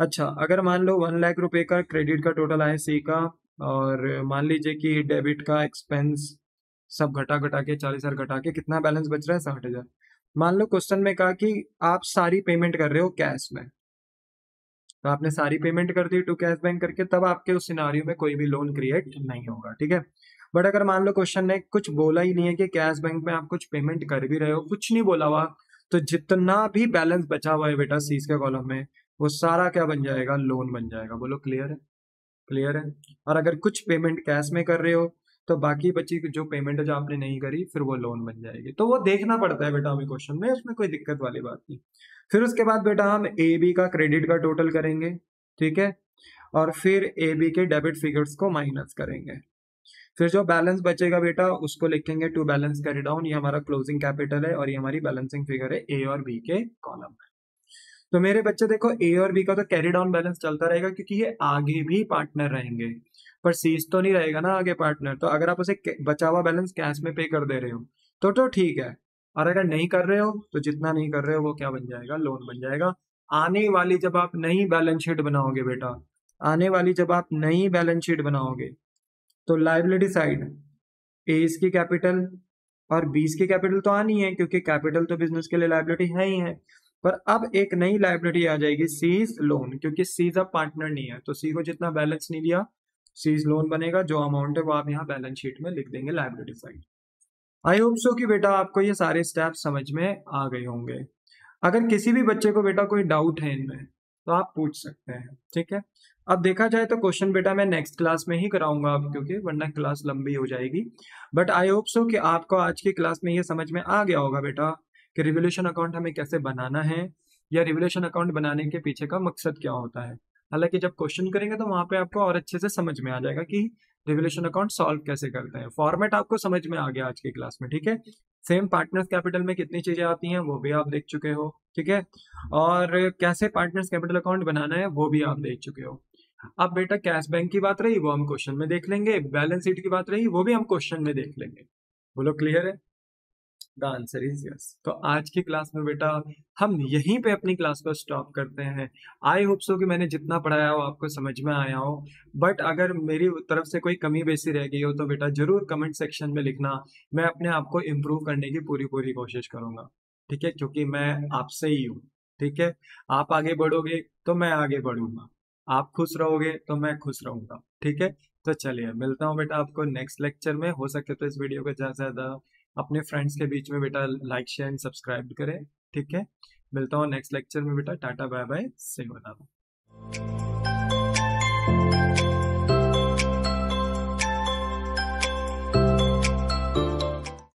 अच्छा, अगर मान लो 1 लाख रुपए का क्रेडिट का टोटल आया सी का, और मान लीजिए कि डेबिट का एक्सपेंस सब घटा घटा के 40,000 घटा के कितना बैलेंस बच रहा है, 60,000। मान लो क्वेश्चन में कहा कि आप सारी पेमेंट कर रहे हो कैश में, तो आपने सारी पेमेंट कर दी टू कैश बैंक करके, तब आपके उस सिनारियो में कोई भी लोन क्रिएट नहीं होगा, ठीक है। बट अगर मान लो क्वेश्चन ने कुछ बोला ही नहीं है कि कैश बैंक में आप कुछ पेमेंट कर भी रहे हो, कुछ नहीं बोला हुआ, तो जितना भी बैलेंस बचा हुआ है बेटा सीज के कॉलम में, वो सारा क्या बन जाएगा, लोन बन जाएगा। बोलो क्लियर है? क्लियर है। और अगर कुछ पेमेंट कैश में कर रहे हो, तो बाकी बची जो पेमेंट है जो आपने नहीं करी, फिर वो लोन बन जाएगी। तो वो देखना पड़ता है बेटा हमें क्वेश्चन में, उसमें कोई दिक्कत वाली बात नहीं। फिर उसके बाद बेटा हम ए बी का क्रेडिट का टोटल करेंगे, ठीक है, और फिर ए बी के डेबिट फिगर्स को माइनस करेंगे। फिर जो बैलेंस बचेगा बेटा उसको लिखेंगे टू बैलेंस कैरी डाउन। ये हमारा क्लोजिंग कैपिटल है और ये हमारी बैलेंसिंग फिगर है ए और बी के कॉलम में। तो मेरे बच्चे देखो, ए और बी का तो कैरी डाउन बैलेंस चलता रहेगा क्योंकि ये आगे भी पार्टनर रहेंगे, पर सीज तो नहीं रहेगा ना आगे पार्टनर। तो अगर आप उसे बचा हुआ बैलेंस कैश में पे कर दे रहे हो तो ठीक है, और अगर नहीं कर रहे हो तो जितना नहीं कर रहे हो वो क्या बन जाएगा, लोन बन जाएगा। आने वाली जब आप नई बैलेंस शीट बनाओगे बेटा, आने वाली जब आप नई बैलेंस शीट बनाओगे, तो लाइबिलिटी साइड ए की कैपिटल और बीस की कैपिटल तो आनी है, क्योंकि कैपिटल तो बिजनेस के लिए लाइबिलिटी है ही है। पर अब एक नई लाइबिलिटी आ जाएगी, सीज लोन, क्योंकि सीज अब पार्टनर नहीं है, तो सी को जितना बैलेंस नहीं दिया, सीज लोन बनेगा। जो अमाउंट है वो आप यहाँ बैलेंस शीट में लिख देंगे liability side. I hope so कि बेटा आपको ये सारे स्टेप समझ में आ गए होंगे। अगर किसी भी बच्चे को बेटा कोई डाउट है इनमें तो आप पूछ सकते हैं, ठीक है। अब देखा जाए तो क्वेश्चन बेटा मैं नेक्स्ट क्लास में ही कराऊंगा अब, क्योंकि वरना क्लास लंबी हो जाएगी। बट आई होप सो कि आपको आज की क्लास में ये समझ में आ गया होगा बेटा कि रिवोल्यूशन अकाउंट हमें कैसे बनाना है, या रिवोल्यूशन अकाउंट बनाने के पीछे का मकसद क्या होता है। हालांकि जब क्वेश्चन करेंगे तो वहां पे आपको और अच्छे से समझ में आ जाएगा कि रिवोल्यूशन अकाउंट सॉल्व कैसे करते हैं। फॉर्मेट आपको समझ में आ गया आज की क्लास में, ठीक है। सेम पार्टनर्स कैपिटल में कितनी चीजें आती हैं वो भी आप देख चुके हो, ठीक है। और कैसे पार्टनर्स कैपिटल अकाउंट बनाना है वो भी आप देख चुके हो। अब बेटा कैश बैंक की बात रही वो हम क्वेश्चन में देख लेंगे, बैलेंस शीट की बात रही वो भी हम क्वेश्चन में देख लेंगे। बोलो क्लियर है? The answer is yes. तो आज की क्लास में बेटा हम यहीं पे अपनी क्लास को स्टॉप करते हैं। आई होप सो कि मैंने जितना पढ़ाया हो आपको समझ में आया हो। बट अगर मेरी तरफ से कोई कमी बेसी रह गई हो तो बेटा जरूर कमेंट सेक्शन में लिखना, मैं अपने आप को इम्प्रूव करने की पूरी पूरी कोशिश करूंगा, ठीक है, क्योंकि मैं आपसे ही हूँ, ठीक है। आप आगे बढ़ोगे तो मैं आगे बढ़ूंगा, आप खुश रहोगे तो मैं खुश रहूंगा, ठीक है। तो चलिए मिलता हूँ बेटा आपको नेक्स्ट लेक्चर में। हो सके तो इस वीडियो को ज्यादा से ज्यादा अपने फ्रेंड्स के बीच में बेटा लाइक शेयर एंड सब्सक्राइब करें, ठीक है। मिलता हूँ नेक्स्ट लेक्चर में बेटा, टाटा बाय बाय, से